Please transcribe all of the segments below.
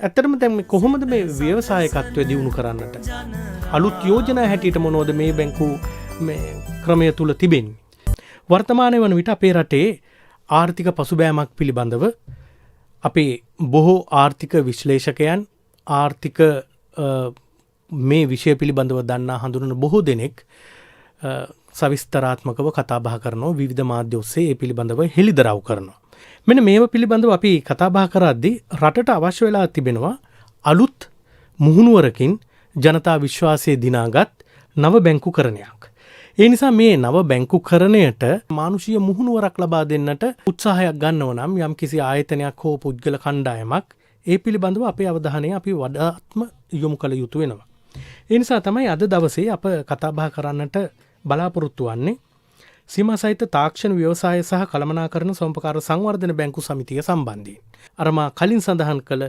ඇත්තටම දැන් මේ කොහොමද මේ ව්‍යවසායකත්වය දියුණු කරන්නට අලුත් යෝජනා හැටියට මොනවද මේ බැංකු මේ ක්‍රමය තුල තිබෙන්නේ? වර්තමානයේ වන විට අපේ රටේ ආර්ථික පසුබෑමක් පිළිබඳව අපේ බොහෝ ආර්ථික විශ්ලේෂකයන් ආර්ථික මේ විෂය පිළිබඳව දන්නා හඳුනන බොහෝ දෙනෙක් සවිස්තරාත්මකව කතා බහ කරනවා, විවිධ මාධ්‍ය ඔස්සේ ඒ පිළිබඳව හෙළිදරව් කරනවා. මෙන්න මේව පිළිබඳව අපි කතා බහ කරද්දී රටට අවශ්‍ය වෙලා තිබෙනවා අලුත් මුහුණුවරකින් ජනතා විශ්වාසය දිනාගත් නව බැංකුකරණයක්. ඒ නිසා මේ නව බැංකුකරණයට මානුෂීය මුහුණුවරක් ලබා දෙන්නට උත්සාහයක් ගන්නව නම් යම්කිසි ආයතනයක් හෝ පුද්ගල කණ්ඩායමක් ඒ පිළිබඳව අපේ අවධානය අපි වඩාත්ම යොමු කළ යුතු වෙනවා. ඒ නිසා තමයි අද දවසේ අප කතා බහ කරන්නට බලාපොරොත්තු වන්නේ සීමා සහිත තාක්ෂණ ව්‍යවසාය සහ කළමනාකරණ සොම්පකාර සංවර්ධන බැංකු සමිතිය සම්බන්ධයෙන්. අර මා කලින් සඳහන් කළ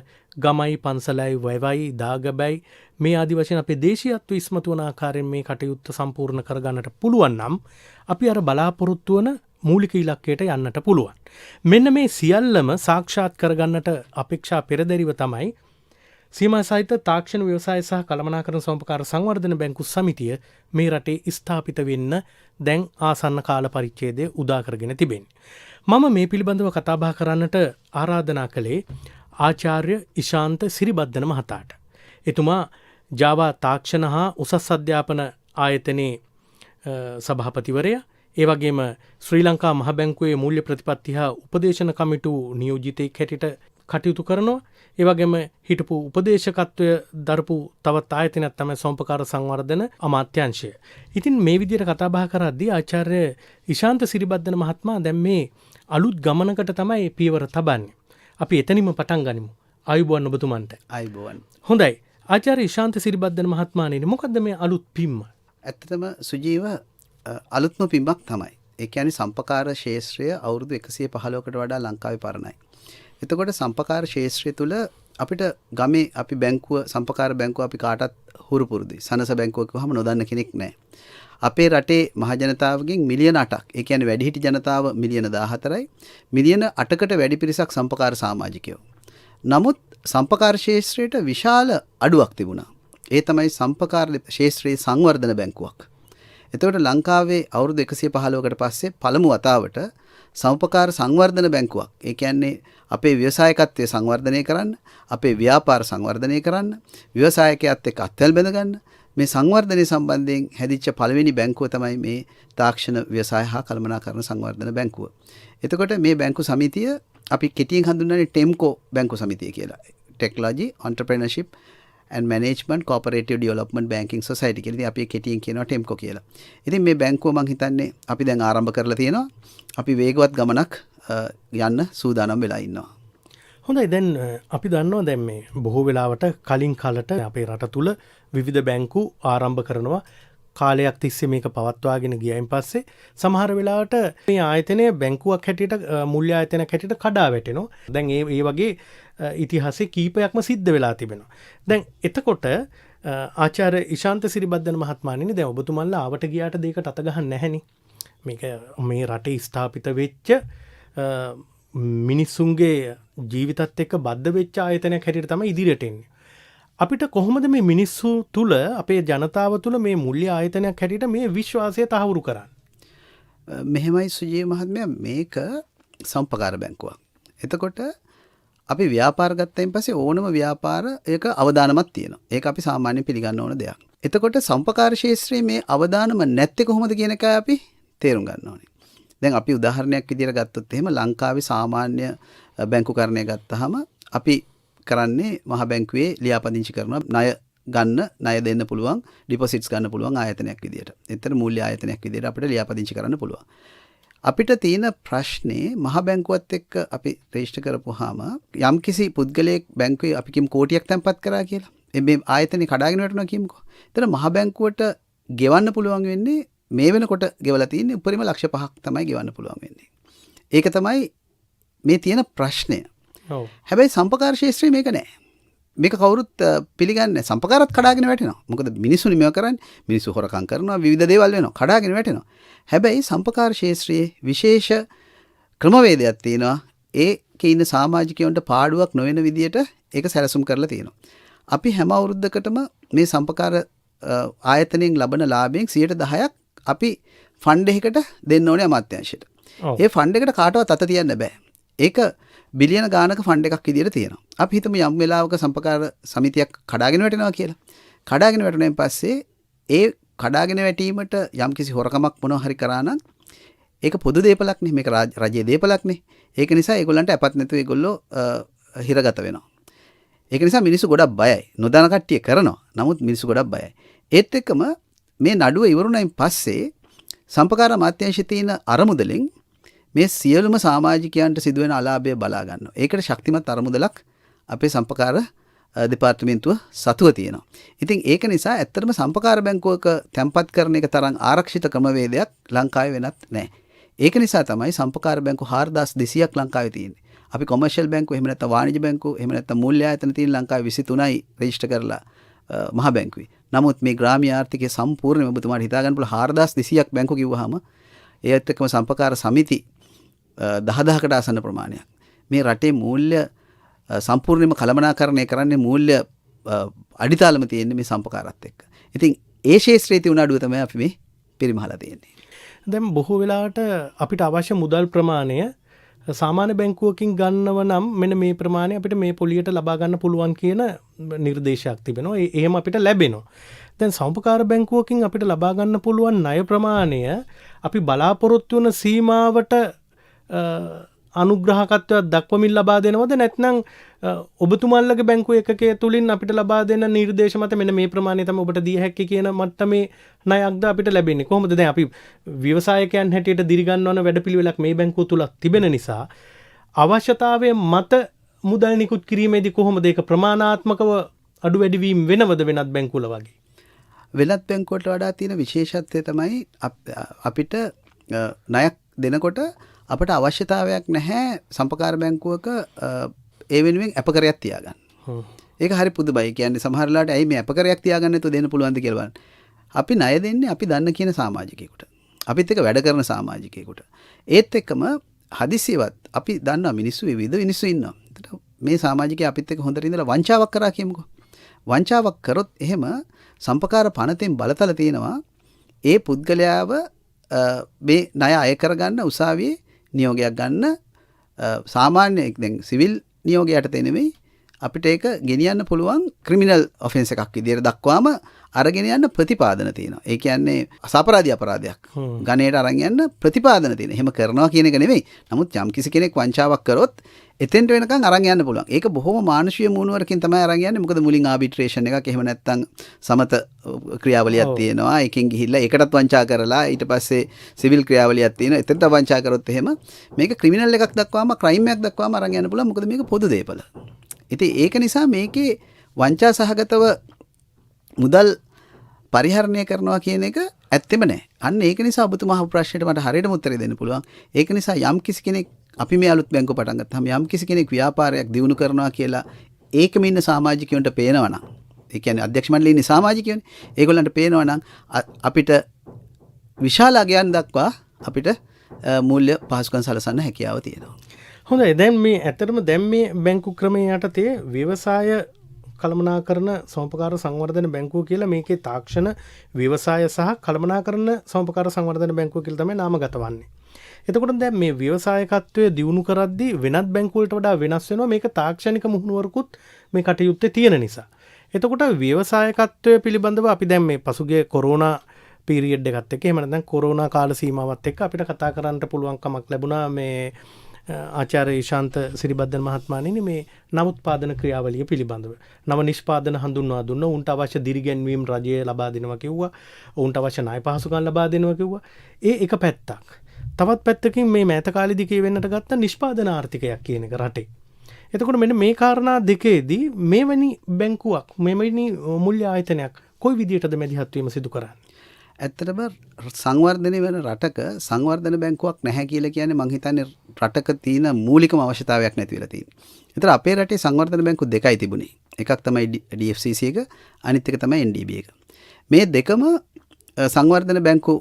ගමයි පන්සලයි වැවයි දාගබයි මේ ආදි වශයෙන් අපේ දේශීයත්ව ඉස්මතු වන ආකාරයෙන් මේ කටයුත්ත සම්පූර්ණ කරගන්නට පුළුවන් නම් අපි අර බලාපොරොත්තු වන මූලික ඉලක්කයට යන්නට පුළුවන්. මෙන්න මේ සියල්ලම සාක්ෂාත් කරගන්නට අපේක්ෂා පෙරදැරිව තමයි සීමා සහිත තාක්ෂණ ව්‍යවසාය සහ කළමනාකරණ සොම්පකාර සංවර්ධන බැංකු සමිතිය මේ රටේ ස්ථාපිත වෙන්න දැන් ආසන්න කාල පරිච්ඡේදය උදා කරගෙන තිබෙන්නේ. මම මේ පිළිබඳව කතා බහ කරන්නට ආරාධනා කළේ ආචාර්ය ඉශාන්ත සිරිබද්දන මහතාට. එතුමා ජාවා තාක්ෂණ හා උසස් අධ්‍යාපන ආයතනයේ සභාපතිවරයා, ඒ වගේම ශ්‍රී ලංකා මහ බැංකුවේ මූල්‍ය ප්‍රතිපත්ති හා උපදේශන කමිටු නියෝජිතයෙක් හැටියට කටයුතු කරනවා. ඒ වගේම හිටපු උපදේශකත්වය දරපු තවත් ආයතනයක් තමයි සොම්පකාර සංවර්ධන අමාත්‍යාංශය. ඉතින් මේ විදිහට කතා බහ කරද්දී ආචාර්ය ඉශාන්ත සිරිබද්දන මහත්මයා දැන් මේ අලුත් ගමනකට තමයි පියවර තබන්නේ. අපි එතනින්ම පටන් ගනිමු. ආයුබෝවන් ඔබතුමන්ට. ආයුබෝවන්. හොඳයි. ආචාර්ය ඉශාන්ත සිරිබද්දන මහත්මයානේ මොකද්ද මේ අලුත් පිම්ම? ඇත්තටම සුජීව අලුත්ම පිම්මක් තමයි. ඒ කියන්නේ සම්පකාර ශාස්ත්‍රය අවුරුදු 115කට වඩා ලංකාවේ පරණයි. එතකොට සම්පකාර ශාස්ත්‍රය තුළ අපිට ගමේ අපි බැංකුව සම්පකාර බැංකුව අපි කාටත් හුරු පුරුදුයි. සනස බැංකුව කිව්වහම නොදන්න කෙනෙක් නැහැ. අපේ රටේ මහ ජනතාවගෙන් මිලියන 8ක්, ඒ කියන්නේ වැඩිහිටි ජනතාව මිලියන 14යි, මිලියන 8කට වැඩි පිරිසක් සම්පකාර සමාජිකයෝ. නමුත් සම්පකාර ශාස්ත්‍රයට විශාල අඩුවක් තිබුණා. ඒ තමයි සම්පකාර ශාස්ත්‍රයේ සංවර්ධන බැංකුවක්. එතකොට ලංකාවේ අවුරුදු 115කට පස්සේ පළමු වතාවට සම්පකාර සංවර්ධන බැංකුවක්, ඒ කියන්නේ අපේ ව්‍යවසායකත්වය සංවර්ධනය කරන්න, අපේ ව්‍යාපාර සංවර්ධනය කරන්න, ව්‍යවසායකයත් එක්ක අත්වැල් බැඳගන්න, මේ සංවර්ධනය සම්බන්ධයෙන් හැදිච්ච පළවෙනි බැංකුව තමයි මේ තාක්ෂණ ව්‍යවසාය හා කළමනාකරණ සංවර්ධන බැංකුව. එතකොට මේ බැංකු සමිතිය අපි කෙටියෙන් හඳුන්වන්නේ ටෙම්කෝ බැංකු සමිතිය කියලා. Technology, entrepreneurship and management cooperative development banking society කියලා. ඉතින් අපි කෙටියෙන් කියනවා ටෙම්කෝ කියලා. ඉතින් මේ බැංකුව මම හිතන්නේ අපි දැන් ආරම්භ කරලා තියෙනවා. අපි වේගවත් ගමනක් යන්න සූදානම් වෙලා ඉන්නවා. හොඳයි. දැන් අපි දන්නවා දැන් මේ බොහෝ වෙලාවට කලින් කාලට අපේ රට තුල විවිධ බැංකු ආරම්භ කරනවා. කාලයක් තිස්සේ මේක පවත්වාගෙන ගියයින් පස්සේ සමහර වෙලාවට මේ ආයතනය බැංකුවක් හැටියට මුල්‍ය ආයතනයක් හැටියට කඩා වැටෙනවා. දැන් ඒ වගේ ඉතිහාසයේ කීපයක්ම සිද්ධ වෙලා තිබෙනවා. දැන් එතකොට ආචාර්ය ඉශාන්ත සිරිබද්දන මහත්මයාණෙනි, දැන් ඔබතුමන්ලා ආවට ගියාට දෙයකට අත ගහන්න නැහැනේ. මේක මේ රටේ ස්ථාපිත වෙච්ච මිනිස්සුන්ගේ ජීවිතත් එක්ක බද්ධ වෙච්ච ආයතනයක් හැටියට තමයි ඉදිරියට එන්නේ. අපිට කොහොමද මේ මිනිස්සු තුල, අපේ ජනතාව තුල මේ මුල්‍ය ආයතනයක් හැටියට මේ විශ්වාසය තහවුරු කරන්නේ? මෙහෙමයි සුජීව මහත්මයා, මේක සම්පකාර බැංකුවක්. එතකොට අපි ව්‍යාපාර ගත්තයින් පස්සේ ඕනම ව්‍යාපාරයක අවදානමක් තියෙනවා. ඒක අපි සාමාන්‍යයෙන් පිළිගන්න ඕන දෙයක්. එතකොට සම්පකාර ශාස්ත්‍රයේ මේ අවදානම නැත්තේ කොහොමද කියන එකයි අපි තේරුම් ගන්න ඕනේ. දැන් අපි උදාහරණයක් විදිහට ගත්තොත් එහෙම ලංකාවේ සාමාන්‍ය බැංකුකරණය ගත්තාම අපි කරන්නේ මහ බැංකුවේ ලියාපදිංචි කරනවා ණය ගන්න, ණය දෙන්න පුළුවන්, ඩිපොසිට්ස් ගන්න පුළුවන් ආයතනයක් විදිහට. එතන මූල්‍ය ආයතනයක් විදිහට අපිට ලියාපදිංචි කරන්න පුළුවන්. අපිට තියෙන ප්‍රශ්නේ මහ බැංකුවත් එක්ක අපි රෙජිස්ටර් කරපුවාම යම්කිසි පුද්ගලයෙක් බැංකුවේ අපි කිම් කෝටියක් තැන්පත් කරා කියලා. මේ ආයතනේ කඩාගෙන වැටෙනවා කියමුකෝ. එතන මහ බැංකුවට ගෙවන්න පුළුවන් වෙන්නේ මේ වෙනකොට ගෙවලා තියෙන්නේ උපරිම ලක්ෂ 5ක් තමයි ගෙවන්න පුළුවන් වෙන්නේ. ඒක තමයි මේ තියෙන ප්‍රශ්නය. හැබැයි සම්පකාර ශාස්ත්‍රයේ මේක නෑ. මේක කවුරුත් පිළිගන්නේ. සම්පකාරත් කඩාගෙන වැටෙනවා. මොකද මිනිස්සුනි මේව කරන්නේ. මිනිස්සු හොරකම් කරනවා, විවිධ දේවල් වෙනවා, කඩාගෙන වැටෙනවා. හැබැයි සම්පකාර ශාස්ත්‍රයේ විශේෂ ක්‍රමවේදයක් තියෙනවා. ඒකේ ඉන්න සමාජිකයන්ට පාඩුවක් නොවන විදියට ඒක සැලසුම් කරලා තියෙනවා. අපි හැම අවුරුද්දකටම මේ සම්පකාර ආයතනයෙන් ලබන ලාභයෙන් 10%ක් අපි ෆන්ඩ් එකකට දෙන්න ඕනේ අමාත්‍යාංශයට. ඒ ෆන්ඩ් එකට කාටවත් අත තියන්න බෑ. ඒක බිලියන ගානක ෆන්ඩ් එකක් විදියට තියෙනවා. අපි හිතමු යම් වෙලාවක සම්පකාර සමිතියක් කඩාගෙන වැටෙනවා කියලා. කඩාගෙන වැටුණෙන් පස්සේ ඒ කඩාගෙන වැටීමට යම් කිසි හොරකමක් මොනවා හරි කරා නම් ඒක පොදු දේපලක් නේ. මේක රජයේ දේපලක් නේ. ඒක නිසා ඒගොල්ලන්ට අපත් නැතුව ඒගොල්ලෝ හිරගත වෙනවා. ඒක නිසා මිනිස්සු ගොඩක් බයයි. නොදන්න කට්ටිය කරනවා. නමුත් මිනිස්සු ගොඩක් බයයි. ඒත් එක්කම මේ නඩුව ඉවරුණයින් පස්සේ සම්පකාර අමාත්‍යාංශයේ තියෙන අරමුදලෙන් මේ සියලුම සමාජිකයන්ට සිදුවෙන අලාභය බලා ගන්නවා. ඒකට ශක්තිමත් අරමුදලක් අපේ සම්පකාර දෙපාර්තමේන්තුව සතුව තියෙනවා. ඉතින් ඒක නිසා ඇත්තටම සම්පකාර බැංකුවක තැන්පත් කරන එක තරම් ආරක්ෂිත ක්‍රමවේදයක් ලංකාවේ වෙනත් නැහැ. ඒක නිසා තමයි සම්පකාර බැංකු 4200ක් ලංකාවේ තියෙන්නේ. අපි කොමර්ෂල් බැංකු එහෙම නැත්නම් වාණිජ බැංකු එහෙම නැත්නම් මූල්‍ය ආයතන තියෙන ලංකාවේ 23යි රෙජිස්ටර් කරලා මහ බැංකුවේ. නමුත් මේ ග්‍රාමීය ආර්ථිකයේ සම්පූර්ණයෙන්ම ඔබතුමාට හිතා ගන්න පුළුවන් 4200ක් බැංකු කිව්වහම ඒත් එක්කම සම්පකාර සමිති 10000කට ආසන්න ප්‍රමාණයක්. මේ රටේ මූල්‍ය සම්පූර්ණයෙන්ම කළමනාකරණය කරන්නේ මූල්‍ය අඩිතාලම තියෙන්නේ මේ සම්පකාරات එක්ක. ඉතින් ඒ ශේෂ්ත්‍රයේ තියුණ අඩුව තමයි අපි මේ පරිමහලා තියෙන්නේ. දැන් බොහෝ වෙලාවට අපිට අවශ්‍ය මුදල් ප්‍රමාණය සාමාන්‍ය බැංකුවකින් ගන්නව නම් මෙන්න මේ ප්‍රමාණය අපිට මේ පොලියට ලබා ගන්න පුළුවන් කියන නිර්දේශයක් තිබෙනවා. එහෙම අපිට ලැබෙනවා. දැන් සම්පකාර බැංකුවකින් අපිට ලබා ගන්න පුළුවන් ණය ප්‍රමාණය අපි බලාපොරොත්තු වන සීමාවට අනුග්‍රහකත්වයක් දක්වමින් ලබා දෙනවද නැත්නම් ඔබතුමාලගේ බැංකුව එකකයේ තුලින් අපිට ලබා දෙන නිර්දේශ මත මෙන්න මේ ප්‍රමාණය තමයි ඔබට දිය හැකි කියන මට්ටමේ ණයක්ද අපිට ලැබෙන්නේ කොහොමද? දැන් අපි ව්‍යවසායකයන් හැටියට දිරි ගන්නවන වැඩපිළිවෙලක් මේ බැංකුව තුල තිබෙන නිසා අවශ්‍යතාවයේ මත මුදල් නිකුත් කිරීමේදී කොහොමද ඒක ප්‍රමාණාත්මකව අඩු වැඩි වීම වෙනවද වෙනත් බැංකුවල වගේ? වෙනත් බැංකුවට වඩා තියෙන විශේෂත්වය තමයි අපිට ණයක් දෙනකොට අපට අවශ්‍යතාවයක් නැහැ සම්පකාර බැංකුවක ඒ වෙනුවෙන් අපකරයක් තියාගන්න. ඒක හරි පුදුමයි. කියන්නේ සමහර වෙලාවට ඇයි මේ අපකරයක් තියාගන්න නැතුව දෙන්න පුළුවන්ද කියලා බලන්න. අපි ණය දෙන්නේ අපි දන්න කියන සමාජිකයෙකුට. අපිත් එක්ක වැඩ කරන සමාජිකයෙකුට. ඒත් එක්කම හදිසියවත් අපි දන්නා මිනිස්සු විවිධ මිනිස්සු ඉන්නවා. මේ සමාජිකයා අපිත් එක්ක හොඳට ඉඳලා වංචාවක් කරා කියමුකෝ. වංචාවක් කරොත් එහෙම සම්පකාර පනතෙන් බලතල තියෙනවා ඒ පුද්ගලයාව මේ ණය අය කරගන්න උසාවියේ නියෝගයක් ගන්න සාමාන්‍ය දැන් සිවිල් නියෝගයට නෙමෙයි අපිට ඒක ගෙනියන්න පුළුවන් ක්‍රිමිනල් ඔෆෙන්ස් එකක් විදියට දක්වාම අරගෙන යන්න ප්‍රතිපාදන තියෙනවා. ඒ කියන්නේ අසාපරාධී අපරාධයක්. ගණයට අරන් යන්න ප්‍රතිපාදන තියෙනවා. එහෙම කරනවා කියන එක නෙමෙයි. නමුත් යම් කිසි කෙනෙක් වංචාවක් කරොත් එතෙන්ට වෙනකන් අරන් යන්න පුළුවන්. ඒක බොහොම මානුෂීය මූණුවරකින් තමයි අරන් යන්නේ. මොකද මුලින් ආබිට්‍රේෂන් එකක් එහෙම නැත්නම් සමත ක්‍රියාවලියක් තියෙනවා. එකෙන් ගිහිල්ලා ඒකටත් වංචා කරලා ඊට පස්සේ සිවිල් ක්‍රියාවලියක් තියෙනවා. එතෙන්ට වංචා කරොත් එහෙම මේක ක්‍රිමිනල් එකක් දක්වාම ක්‍රයිම් එකක් දක්වාම අරන් යන්න පුළුවන්. මොකද මේක පොදු දේපල. ඉතින් ඒක නිසා මේකේ වංචා සහගතව මුදල් පරිහරණය කරනවා කියන එක ඇත්තෙම නැහැ. අන්න ඒක නිසා ඔබතුමා අහපු ප්‍රශ්නෙට මට හරියටම උත්තරේ දෙන්න පුළුවන්. ඒක නිසා යම් කිසි කෙනෙක් අපි මේ අලුත් බැංකුව පටන් ගත්තාම යම් කිසි කෙනෙක් ව්‍යාපාරයක් දියුණු කරනවා කියලා ඒකෙම ඉන්න සමාජිකයන්ට පේනවා නම්, ඒ කියන්නේ අධ්‍යක්ෂ මණ්ඩලයේ ඉන්න සමාජිකයෝනේ, ඒගොල්ලන්ට පේනවා නම් අපිට විශාල අගයන් දක්වා අපිට මූල්‍ය පහසුකම් සලසන්න හැකියාව තියෙනවා. හොඳයි. දැන් මේ ඇත්තටම දැන් මේ බැංකු ක්‍රමයේ යටතේ ව්‍යවසාය කළමනාකරන සම්පකාර සංවර්ධන බැංකුව කියලා මේකේ තාක්ෂණ ව්‍යවසාය සහ කළමනාකරන සම්පකාර සංවර්ධන බැංකුව කියලා තමයි නාමගත වන්නේ. එතකොට දැන් මේ ව්‍යවසායකත්වය දියුණු කරද්දී වෙනත් බැංකු වලට වඩා වෙනස් වෙනවා මේක තාක්ෂණික මුහුණුවරකුත් මේ කටයුත්තේ තියෙන නිසා. එතකොට ව්‍යවසායකත්වය පිළිබඳව අපි දැන් මේ පසුගිය කොරෝනා පීරියඩ් එකත් එක්ක එහෙම නැත්නම් කොරෝනා කාල සීමාවත් එක්ක අපිට කතා කරන්න පුළුවන්කමක් ලැබුණා මේ ආචාර්ය ඊශාන්ත සිරිබද්දන් මහත්මයාණෙනි මේ නව උත්පාදන ක්‍රියාවලිය පිළිබඳව නව නිෂ්පාදන හඳුන්වා දුන්නා. උන්ට අවශ්‍ය දිරිගැන්වීම් රජය ලබා දෙනවා කිව්වා. උන්ට අවශ්‍ය ණය පහසුකම් ලබා දෙනවා කිව්වා. ඒ එක පැත්තක්. තවත් පැත්තකින් මේ මෑත කාලෙදි කියවෙන්නට ගත්ත නිෂ්පාදන ආර්ථිකයක් කියන එක රටේ. එතකොට මෙන්න මේ කාරණා දෙකේදී මෙවැනි බැංකුවක් මෙවැනි මූල්‍ය ආයතනයක් කොයි විදියටද මැදිහත් වීම සිදු කරන්නේ? ඇත්තටම සංවර්ධනය වෙන රටක සංවර්ධන බැංකුවක් නැහැ කියලා කියන්නේ මං හිතන්නේ රටක තියෙන මූලිකම අවශ්‍යතාවයක් නැති වෙලා තියෙනවා. ඒතර අපේ රටේ සංවර්ධන බැංකු දෙකයි තිබුණේ. එකක් තමයි DFCC එක, අනිත් එක තමයි NDB එක. මේ දෙකම සංවර්ධන බැංකු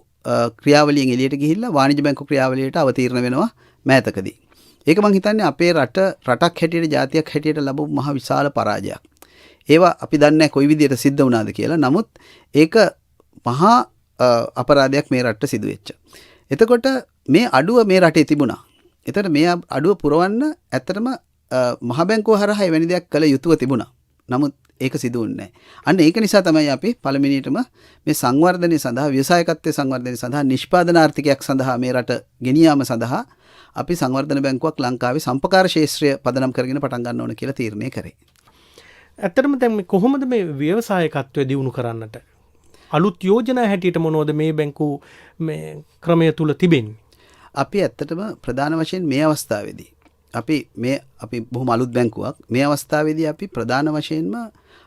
ක්‍රියාවලියෙන් එළියට ගිහිල්ලා වාණිජ බැංකු ක්‍රියාවලියට අවතීර්ණ වෙනවා මෑතකදී. ඒක මං හිතන්නේ අපේ රටක් හැටියට ජාතියක් හැටියට ලැබු මහ විශාල පරාජයක්. ඒවා අපි දන්නේ නැහැ කොයි විදිහට සිද්ධ වුණාද කියලා. නමුත් ඒක මහා අපරාධයක් මේ රටට සිදු වෙච්ච. එතකොට මේ අඩුව මේ රටේ තිබුණා. එතකොට මේ අඩුව පුරවන්න ඇත්තටම මහ බැංකුව හරහා එවැනි දෙයක් කළ යුතුව තිබුණා. නමුත් ඒක සිදු වුණේ නැහැ. අන්න ඒක නිසා තමයි අපි පළවෙනියටම මේ සංවර්ධනය සඳහා ව්‍යවසායකත්වයේ සංවර්ධනය සඳහා නිෂ්පාදන ආර්ථිකයක් සඳහා මේ රට ගෙනියාම සඳහා අපි සංවර්ධන බැංකුවක් ලංකාවේ සම්පකාර ශාස්ත්‍රය පදනම් කරගෙන පටන් ගන්න ඕන කියලා තීරණය කරේ. ඇත්තටම දැන් මේ කොහොමද මේ ව්‍යවසායකත්වය දියුණු කරන්නට අලුත් යෝජනා හැටියට මොනවද මේ බැංකු මේ ක්‍රමය තුල තිබෙන්නේ? අපි ඇත්තටම ප්‍රධාන වශයෙන් මේ අවස්ථාවේදී අපි බොහොම අලුත් බැංකුවක් මේ අවස්ථාවේදී අපි ප්‍රධාන වශයෙන්ම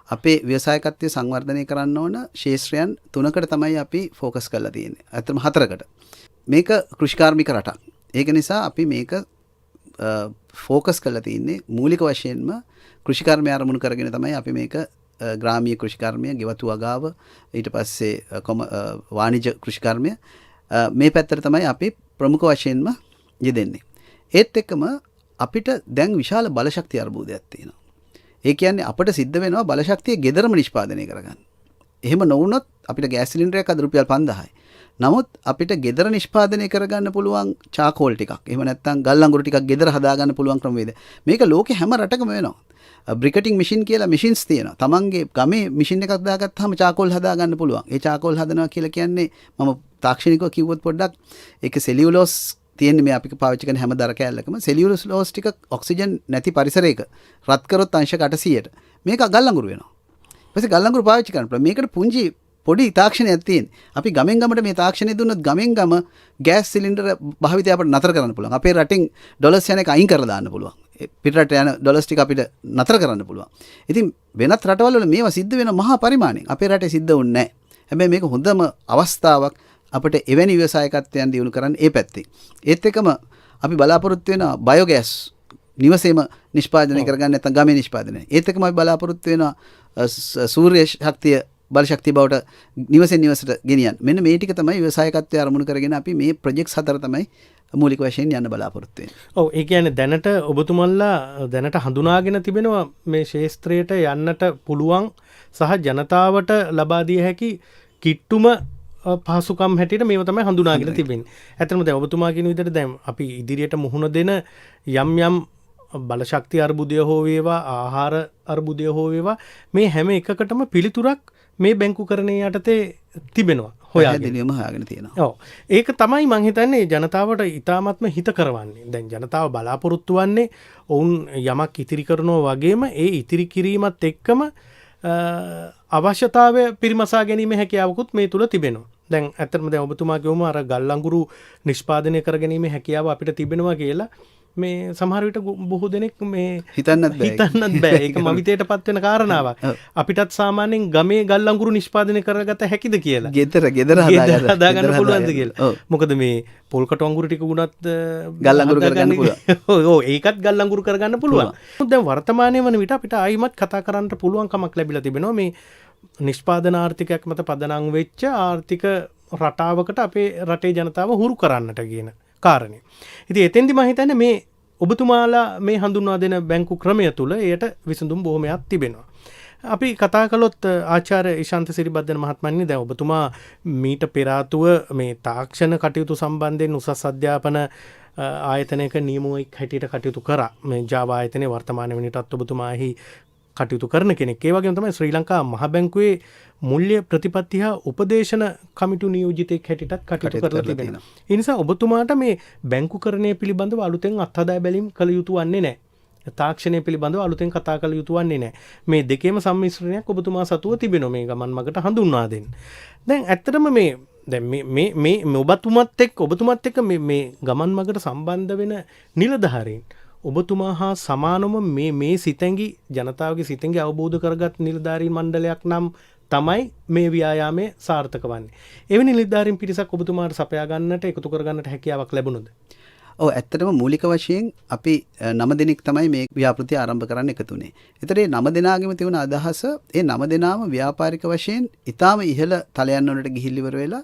අපේ ව්‍යවසායකත්වය සංවර්ධනය කරන්න ඕන ශාස්ත්‍රයන් 3කට තමයි අපි ફોકસ කරලා තියෙන්නේ. ඇත්තටම 4කට. මේක කෘෂිකාර්මික රටක්. ඒක නිසා අපි මේක ફોકસ කරලා තියෙන්නේ මූලික වශයෙන්ම කෘෂිකර්මය ආරමුණු කරගෙන තමයි අපි මේක ග්‍රාමීය කෘෂිකර්මය, ගෙවතු වගාව, ඊට පස්සේ වාණිජ කෘෂිකර්මය මේ පැත්තට තමයි අපි ප්‍රමුඛ වශයෙන්ම යෙදෙන්නේ. ඒත් එක්කම අපිට දැන් විශාල බලශක්ති අර්බුදයක් තියෙනවා. ඒ කියන්නේ අපිට සිද්ධ වෙනවා බලශක්තිය ගෙදරම නිෂ්පාදනය කරගන්න. එහෙම නොවුනොත් අපිට ගෑස් සිලින්ඩරයක් අද රුපියල් 5000යි. නමුත් අපිට ගෙදර නිෂ්පාදනය කරගන්න පුළුවන් චාකෝල් ටිකක්, එහෙම නැත්නම් ගල් අඟුරු ටිකක් ගෙදර හදාගන්න පුළුවන් ක්‍රමවේද. මේක ලෝකේ හැම රටකම වෙනවා. බ්‍රිකටිං මැෂින් කියලා මැෂින්ස් තියෙනවා. තමන්ගේ ගමේ මැෂින් එකක් දාගත්තාම චාකෝල් හදාගන්න පුළුවන්. ඒ චාකෝල් හදනවා කියලා කියන්නේ මම තාක්ෂණිකව කිව්වොත් පොඩ්ඩක් ඒක සෙලියුලෝස් තියෙන්නේ මේ අපි පාවිච්චි කරන හැම දර කෑල්ලකම සෙලියුලෝස් ටික ඔක්සිජන් නැති පරිසරයක රත් කරොත් අංශක 800ට මේක ගල් අඟුරු වෙනවා. ඊපස්සේ ගල් අඟුරු පාවිච්චි කරන්න මේකට පුංචි පොඩි තාක්ෂණයක් තියෙන. අපි ගමෙන් ගමට මේ තාක්ෂණය දුන්නොත් ගමෙන් ගම ගෑස් සිලින්ඩර භාවිතය අපිට නතර කරන්න පුළුවන්. අපේ රටින් ඩොලර්ස් යන එක අයින් කරලා දාන්න පුළුවන්. පිටරට යන ඩොලර්ස් ටික අපිට නතර කරන්න පුළුවන්. ඉතින් වෙනත් රටවල් වල මේවා සිද්ධ වෙන මහා පරිමාණයෙන් අපේ රටේ සිද්ධ වුන්නේ නැහැ. හැබැයි මේක හොඳම අවස්ථාවක් අපිට එවැනි ව්‍යවසායකත්වයන් දියුණු කරන්න ඒ පැත්තේ. ඒත් එකම අපි බලාපොරොත්තු වෙන බයෝගෑස් නිවසේම නිෂ්පාදනය කරගන්න නැත්නම් ගමේ නිෂ්පාදනය. ඒත් එකම අපි බලාපොරොත්තු වෙන සූර්ය ශක්තිය බලශක්තිය බවට නිවසෙන් නිවසට ගෙනියන්න. මෙන්න මේ ටික තමයි ව්‍යවසායකත්වයේ අරමුණු කරගෙන අපි මේ ප්‍රොජෙක්ට්ස් 4 තමයි මූලික වශයෙන් යන්න බලාපොරොත්තු වෙන්නේ. ඔව් ඒ කියන්නේ දැනට ඔබතුමන්ලා දැනට හඳුනාගෙන තිබෙනවා මේ ශාස්ත්‍රයට යන්නට පුළුවන් සහ ජනතාවට ලබා දිය හැකි කිට්ටුම පහසුකම් හැටියට මේව තමයි හඳුනාගෙන තිබෙන්නේ. ඇත්තටම දැන් ඔබතුමා කියන විදිහට දැන් අපි ඉදිරියට මුහුණ දෙන යම් යම් බලශක්ති අර්බුදය හෝ වේවා, ආහාර අර්බුදය හෝ වේවා, මේ හැම එකකටම පිළිතුරක් මේ බැංකුකරණය යටතේ තිබෙනවා. හොයාගෙන තියෙනවා. ඔව්. ඒක තමයි මම හිතන්නේ ජනතාවට ඉතාමත්ම හිත කරවන්නේ. දැන් ජනතාව බලාපොරොත්තු වෙන්නේ ඔවුන් යමක් ඉතිරි කරනවා වගේම ඒ ඉතිරි කිරීමත් එක්කම අවශ්‍යතාවය පිරිමසා ගැනීම හැකියාවකුත් මේ තුල තිබෙනවා. දැන් ඇත්තටම දැන් ඔබතුමා කියවම අර ගල් අඟුරු නිෂ්පාදනය කරගැනීමේ හැකියාව අපිට තිබෙනවා කියලා මේ සමහර විට බොහෝ දෙනෙක් මේ හිතන්නත් බෑ. ඒක මවිතයටපත් වෙන කාරණාවක්. අපිටත් සාමාන්‍යයෙන් ගමේ ගල් අඟුරු නිෂ්පාදනය කරගත හැකිද කියලා. ගෙදර හදාගන්න පුළුවන්ද කියලා. මොකද මේ පොල් කටු අඟුරු ටික උනත් ගල් අඟුරු කරගන්න පුළුවන්. ඔව් ඒකත් ගල් අඟුරු කරගන්න පුළුවන්. දැන් වර්තමානයේ වන විට අපිට ආයිමත් කතා කරන්න පුළුවන් කමක් ලැබිලා තිබෙනවා මේ නිෂ්පාදන ආර්ථිකයක් මත පදනම් වෙච්ච ආර්ථික රටාවකට අපේ රටේ ජනතාව හුරු කරන්නට කියන කාරණය. ඉතින් එතෙන්දි මම හිතන්නේ මේ ඔබතුමාලා මේ හඳුන්වා දෙන බැංකු ක්‍රමය තුල එයට විසඳුම් බොහොමයක් තිබෙනවා. අපි කතා කළොත් ආචාර්ය ඉශාන්ත සිරිබද්දන මහත්මයාණනි දැන් ඔබතුමා මීට පෙර ආතුව මේ තාක්ෂණ කටයුතු සම්බන්ධයෙන් උසස් අධ්‍යාපන ආයතනයක නියමුවෙක් හැටියට කටයුතු කරා. මේ ජාවා ආයතනයේ වර්තමාන වෙනටත් ඔබතුමාහි කටයුතු කරන කෙනෙක්. ඒ වගේම තමයි ශ්‍රී ලංකා මහ බැංකුවේ මුල්‍ය ප්‍රතිපත්ති හා උපදේශන කමිටු නියෝජිතෙක් හැටියටත් කටයුතු කරලා තිබෙනවා. ඒ නිසා ඔබතුමාට මේ බැංකුකරණය පිළිබඳව අලුතෙන් අත්හදා බැලීම් කළ යුතු වන්නේ නැහැ. තාක්ෂණය පිළිබඳව අලුතෙන් කතා කළ යුතු වන්නේ නැහැ. මේ දෙකේම සම්මිශ්‍රණයක් ඔබතුමා සතුව තිබෙනවා මේ ගමන් මගට හඳුන්වා දෙන්න. දැන් ඇත්තටම මේ දැන් මේ ඔබතුමත් එක්ක මේ ගමන් මගට සම්බන්ධ වෙන නිලධාරීන් ඔබතුමා හා සමානම මේ සිතැඟි ජනතාවගේ සිතැඟි අවබෝධ කරගත් නිලධාරීන් මණ්ඩලයක් නම් තමයි මේ ව්‍යායාමයේ සාර්ථක වන්නේ. එවැනි නිලධාරීන් පිරිසක් ඔබතුමාට සපයා ගන්නට එකතු කර ගන්නට හැකියාවක් ලැබුණොද? ඔව් ඇත්තටම මූලික වශයෙන් අපි 9 දෙනෙක් තමයි මේ ව්‍යාපෘතිය ආරම්භ කරන්න එකතු වුණේ. ඒතර මේ 9 දෙනාගෙම තිබුණ අදහස ඒ 9 දෙනාම ව්‍යාපාරික වශයෙන් ඊටාම ඉහළ තලයන් වලට ගිහිල්ලා ඉවර වෙලා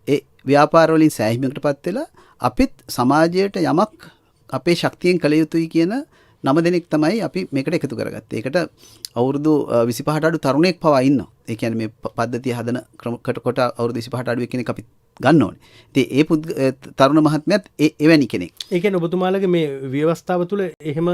ඒ ව්‍යාපාර වලින් සෑහීමකටපත් වෙලා අපිත් සමාජයට යමක් අපේ ශක්තියෙන් කළ යුතුයි කියන 9 දෙනෙක් තමයි අපි මේකට එකතු කරගත්තේ. ඒකට අවුරුදු 25ට අඩු තරුණයෙක් පවා ඉන්නවා. ඒ කියන්නේ මේ පද්ධතිය හදන කොට අවුරුදු 25ට අඩු කෙනෙක් අපි ගන්න ඕනේ. ඉතින් ඒ තරුණ මහත්මයාත් එවැනි කෙනෙක්. ඒ කියන්නේ ඔබතුමාලගේ මේ ව්‍යවස්ථාව තුළ එහෙම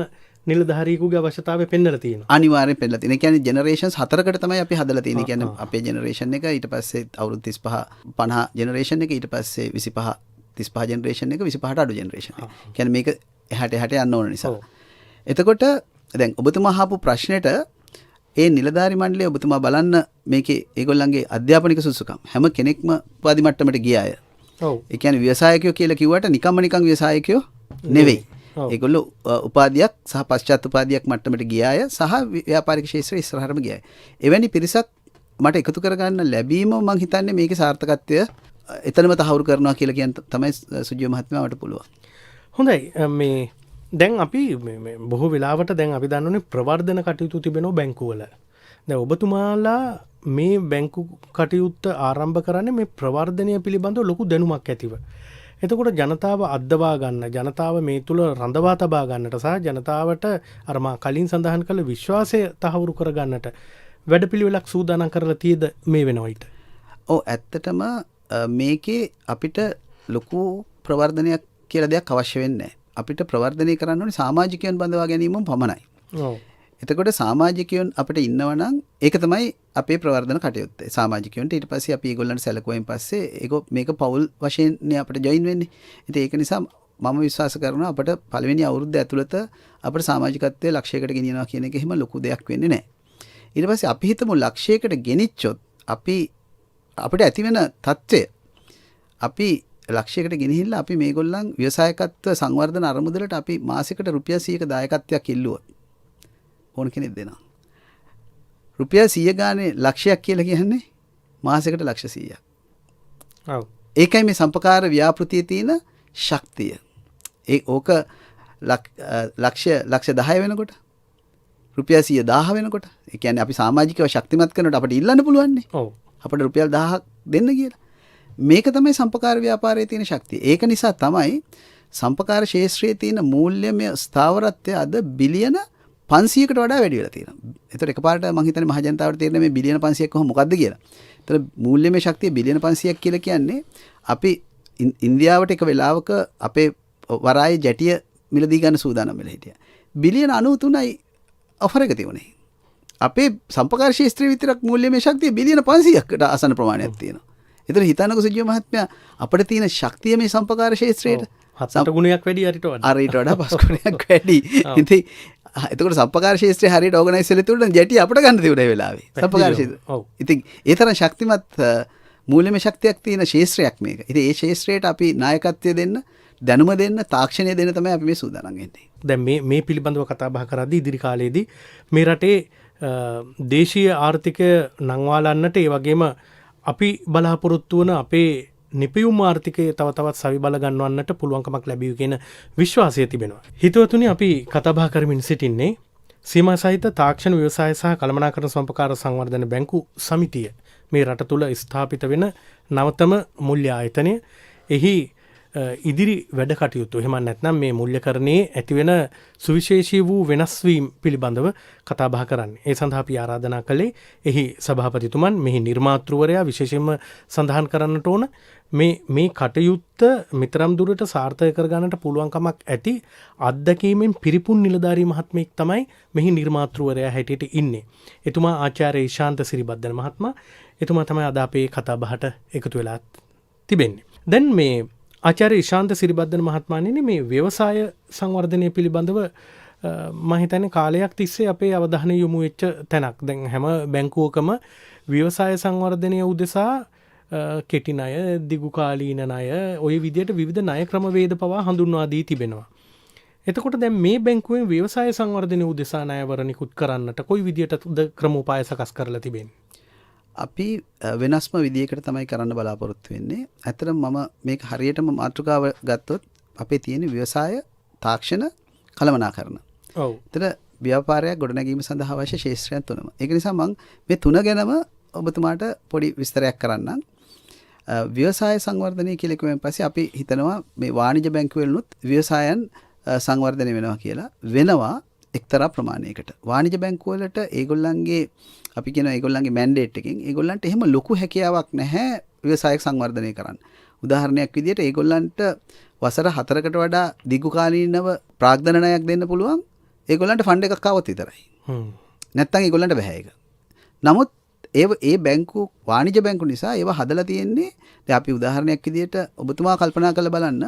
නිලධාරියෙකුගේ අවශ්‍යතාවය පෙන්වලා තියෙනවා. අනිවාර්යෙන් පෙන්නලා තියෙනවා. ඒ කියන්නේ ජෙනරේෂන්ස් 4කට තමයි අපි හදලා තියෙන්නේ. ඒ කියන්නේ අපේ ජෙනරේෂන් එක ඊට පස්සේ අවුරුදු 35 50 ජෙනරේෂන් එක ඊට පස්සේ 25 35 ජෙනරේෂන් එක 25ට අඩු ජෙනරේෂන් එක. කියන්නේ මේක එහාට යන්න ඕන නිසා. එතකොට දැන් ඔබතුමා අහපු ප්‍රශ්නෙට ඒ නිලධාරි මණ්ඩලය ඔබතුමා බලන්න මේකේ ඒගොල්ලන්ගේ අධ්‍යාපනික සුසුකම් හැම කෙනෙක්ම උපාධි මට්ටමට ගිය අය. ඔව්. ඒ කියන්නේ ව්‍යවසායකයෝ කියලා කිව්වට නිකන් ව්‍යවසායකයෝ නෙවෙයි. ඒගොල්ලෝ උපාධියක් සහ පශ්චාත් උපාධියක් මට්ටමට ගිය අය සහ ව්‍යාපාරික ක්ෂේත්‍රයේ ඉස්සරහටම ගිය අය. එවැනි පිරිසක් මට එකතු කරගන්න ලැබීම මම හිතන්නේ මේකේ සාර්ථකත්වය එතනම තහවුරු කරනවා කියලා කියන්න තමයි සුජීව මහත්මයා මට පුළුවන්. හොඳයි මේ දැන් අපි බොහෝ වෙලාවට දැන් අපි දන්නෝනේ ප්‍රවර්ධන කටයුතු තිබෙනවා බැංකුවල. දැන් ඔබතුමාලා මේ බැංකු කටයුත්ත ආරම්භ කරන්නේ මේ ප්‍රවර්ධනය පිළිබඳව ලොකු දැනුමක් ඇතිව. එතකොට ජනතාව අද්දවා ගන්න, ජනතාව මේ තුල රඳවා තබා ගන්නට සහ ජනතාවට අර මා කලින් සඳහන් කළ විශ්වාසය තහවුරු කර ගන්නට වැඩපිළිවෙලක් සූදානම් කරලා තියෙද මේ වෙනවිට. ඔව් ඇත්තටම මේකේ අපිට ලොකු ප්‍රවර්ධනයක් කියලා දෙයක් අවශ්‍ය වෙන්නේ නැහැ. අපිට ප්‍රවර්ධනය කරන්න ඕනේ සමාජිකයන් බඳවා ගැනීමම පමණයි. ඔව්. එතකොට සමාජිකයන් අපිට ඉන්නවනම් ඒක තමයි අපේ ප්‍රවර්ධන කටයුත්ත. සමාජිකයන්ට ඊට පස්සේ අපි ඒගොල්ලන්ට සැලකුවෙන් පස්සේ මේක පෞල් වශයෙන් නේ අපිට ජොයින් වෙන්නේ. ඉතින් ඒක නිසා මම විශ්වාස කරනවා අපිට පළවෙනි අවුරුද්ද ඇතුළත අපිට සමාජිකත්වයේ ලක්ෂයකට ගෙනියනවා කියන එක එහෙම ලොකු දෙයක් වෙන්නේ නැහැ. ඊට පස්සේ අපි හිතමු ලක්ෂයකට ගෙනිච්චොත් අපිට ඇති වෙන තත්ත්වය අපි ලක්ෂයකට ගෙනහිල්ලා අපි මේගොල්ලන් ව්‍යවසායකත්ව සංවර්ධන අරමුදලට අපි මාසෙකට රුපියල් 100ක දායකත්වයක් ඉල්ලුවොත් ඕන කෙනෙක් දෙනවා. රුපියල් 100 ගානේ ලක්ෂයක් කියලා කියන්නේ මාසෙකට ලක්ෂ 100ක්. ඔව්. ඒකයි මේ සම්පකාර ව්‍යාපෘතියේ තියෙන ශක්තිය. ඕක ලක්ෂ 10 වෙනකොට රුපියල් 100,000 වෙනකොට ඒ කියන්නේ අපි සමාජිකව ශක්තිමත් කරනකොට අපිට ඉල්ලන්න පුළුවන් නේ. ඔව්. අපිට රුපියල් 1000ක් දෙන්න කියලා. මේක තමයි සම්පකාර ව්‍යාපාරයේ තියෙන ශක්තිය. ඒක නිසා තමයි සම්පකාර ක්ෂේත්‍රයේ තියෙන මූල්‍යමය ස්ථාවරත්වය අද බිලියන 500කට වඩා වැඩි වෙලා තියෙනවා. ඒතර එකපාරට මම හිතන්නේ මහ ජනතාවට තේරෙන්නේ මේ බිලියන 500ක් කොහොම මොකද්ද කියලා. ඒතර මූල්‍යමය ශක්තිය බිලියන 500ක් කියලා කියන්නේ අපි ඉන්දියාවට එක වෙලාවක අපේ වරායේ ජැටිය මිලදී ගන්න සූදානම් වෙලා හිටියා. බිලියන 93යි ඔෆර් එක තිබුණේ. අපේ සම්පකාර ක්ෂේත්‍රයේ විතරක් මූල්‍යමය ශක්තිය බිලියන 500කට ආසන්න ප්‍රමාණයක් තියෙනවා. ඒතර හිතන්නකෝ සජීව මහත්මයා අපිට තියෙන ශක්තිය මේ සම්පකාර ක්ෂේත්‍රයට 7 ගුණයක් වැඩි අරිට වඩා. අරිට වඩා 5 ගුණයක් වැඩි. ඉතින් එතකොට සම්පකාර ක්ෂේත්‍රය හරියට ඕගනයිස් වෙලා තිබුණා ජැටි අපිට ගන්න තිබුණා ඒ වෙලාවේ. සම්පකාර ක්ෂේත්‍රය. ඔව්. ඉතින් ඒ තරම් ශක්තිමත් මූල්‍යමය ශක්තියක් තියෙන ක්ෂේත්‍රයක් මේක. ඉතින් ඒ ක්ෂේත්‍රයට අපි නායකත්වය දෙන්න, දැනුම දෙන්න, තාක්ෂණය දෙන්න තමයි අපි මේ සූදානම් වෙන්නේ. දැන් මේ පිළිබඳව කතා බහ කරද්දී ඉදිරි කාලයේදී මේ රටේ දේශීය ආර්ථිකය නංවාලන්නට ඒ වගේම අපි බලාපොරොත්තු වන අපේ නිපියුම් ආර්ථිකය තව තවත් සවි බල ගන්නවන්නට පුළුවන්කමක් ලැබෙයි කියන විශ්වාසය තිබෙනවා. හිතවතුනි අපි කතා බහ කරමින් සිටින්නේ සීමා සහිත තාක්ෂණ ව්‍යවසාය සහ කළමනාකරණ සම්පකාර සංවර්ධන බැංකු සමිතිය. මේ රට තුළ ස්ථාපිත වෙන නවතම මුල්‍ය ආයතනය. එහි ඉදිරි වැඩ කටයුතු එහෙම නැත්නම් මේ මුල්‍යකරණයේ ඇතිවෙන සුවිශේෂී වූ වෙනස් වීම් පිළිබඳව කතා බහ කරන්නේ. ඒ සඳහා අපි ආරාධනා කළේ එහි සභාපතිතුමන් මෙහි නිර්මාතෘවරයා විශේෂයෙන්ම සඳහන් කරන්නට ඕන මේ කටයුත්ත මෙතරම් දුරට සාර්ථක කරගන්නට පුළුවන්කමක් ඇති අත්දැකීමෙන් පිරිපුන් නිලධාරී මහත්මයෙක් තමයි මෙහි නිර්මාතෘවරයා හැටියට ඉන්නේ. එතුමා ආචාර්ය ඊශාන්ත සිරිබද්දන මහත්මයා. එතුමා තමයි අද අපේ කතා බහට එකතු වෙලා තිබෙන්නේ. දැන් මේ ආචාර්ය ඊශාන්ත සිරිබද්දන මහත්මයාණෙනි මේ ව්‍යවසාය සංවර්ධනය පිළිබඳව මම හිතන්නේ කාලයක් තිස්සේ අපේ අවධානය යොමු වෙච්ච තැනක්. දැන් හැම බැංකුවකම ව්‍යවසාය සංවර්ධනය උදෙසා කෙටි ණය, දිගු කාලීන ණය, ওই විදිහට විවිධ ණය ක්‍රමවේද පවා හඳුන්වා දී තිබෙනවා. එතකොට දැන් මේ බැංකුවෙන් ව්‍යවසාය සංවර්ධනය උදෙසා ණයවර නිකුත් කරන්නට කොයි විදිහටද ක්‍රමෝපාය සකස් කරලා තිබෙන්නේ? අපි වෙනස්ම විදියකට තමයි කරන්න බලාපොරොත්තු වෙන්නේ. ඇත්තටම මම මේක හරියටම මාතෘකාව ගත්තොත් අපේ තියෙන ව්‍යවසාය, තාක්ෂණ, කළමනාකරණ. ඔව්. ඒතර ව්‍යාපාරයක් ගොඩනැගීම සඳහා අවශ්‍ය ශේෂ්ත්‍රයන් තුනම. ඒක නිසා මම මේ තුන ගැනම ඔබතුමාට පොඩි විස්තරයක් කරන්නම්. ව්‍යවසාය සංවර්ධනය කියලා කිව්වෙන් පස්සේ අපි හිතනවා මේ වාණිජ බැංකුවලුත් ව්‍යවසායන් සංවර්ධනය වෙනවා කියලා වෙනවා එක්තරා ප්‍රමාණයකට. වාණිජ බැංකු වලට ඒගොල්ලන්ගේ අපි කියන ඒගොල්ලන්ගේ මැන්ඩේට් එකෙන් ඒගොල්ලන්ට එහෙම ලොකු හැකියාවක් නැහැ ව්‍යවසායක සංවර්ධනය කරන්න. උදාහරණයක් විදිහට ඒගොල්ලන්ට වසර 4කට වඩා දිගු කාලීනව ප්‍රාග්ධන ණයක් දෙන්න පුළුවන් ඒගොල්ලන්ට ෆන්ඩ් එකක් ආවොත් විතරයි. නැත්තම් ඒගොල්ලන්ට බෑ ඒක. නමුත් ඒ බැංකු වාණිජ බැංකු නිසා ඒව හදලා තියෙන්නේ දැන් අපි උදාහරණයක් විදිහට ඔබතුමා කල්පනා කරලා බලන්න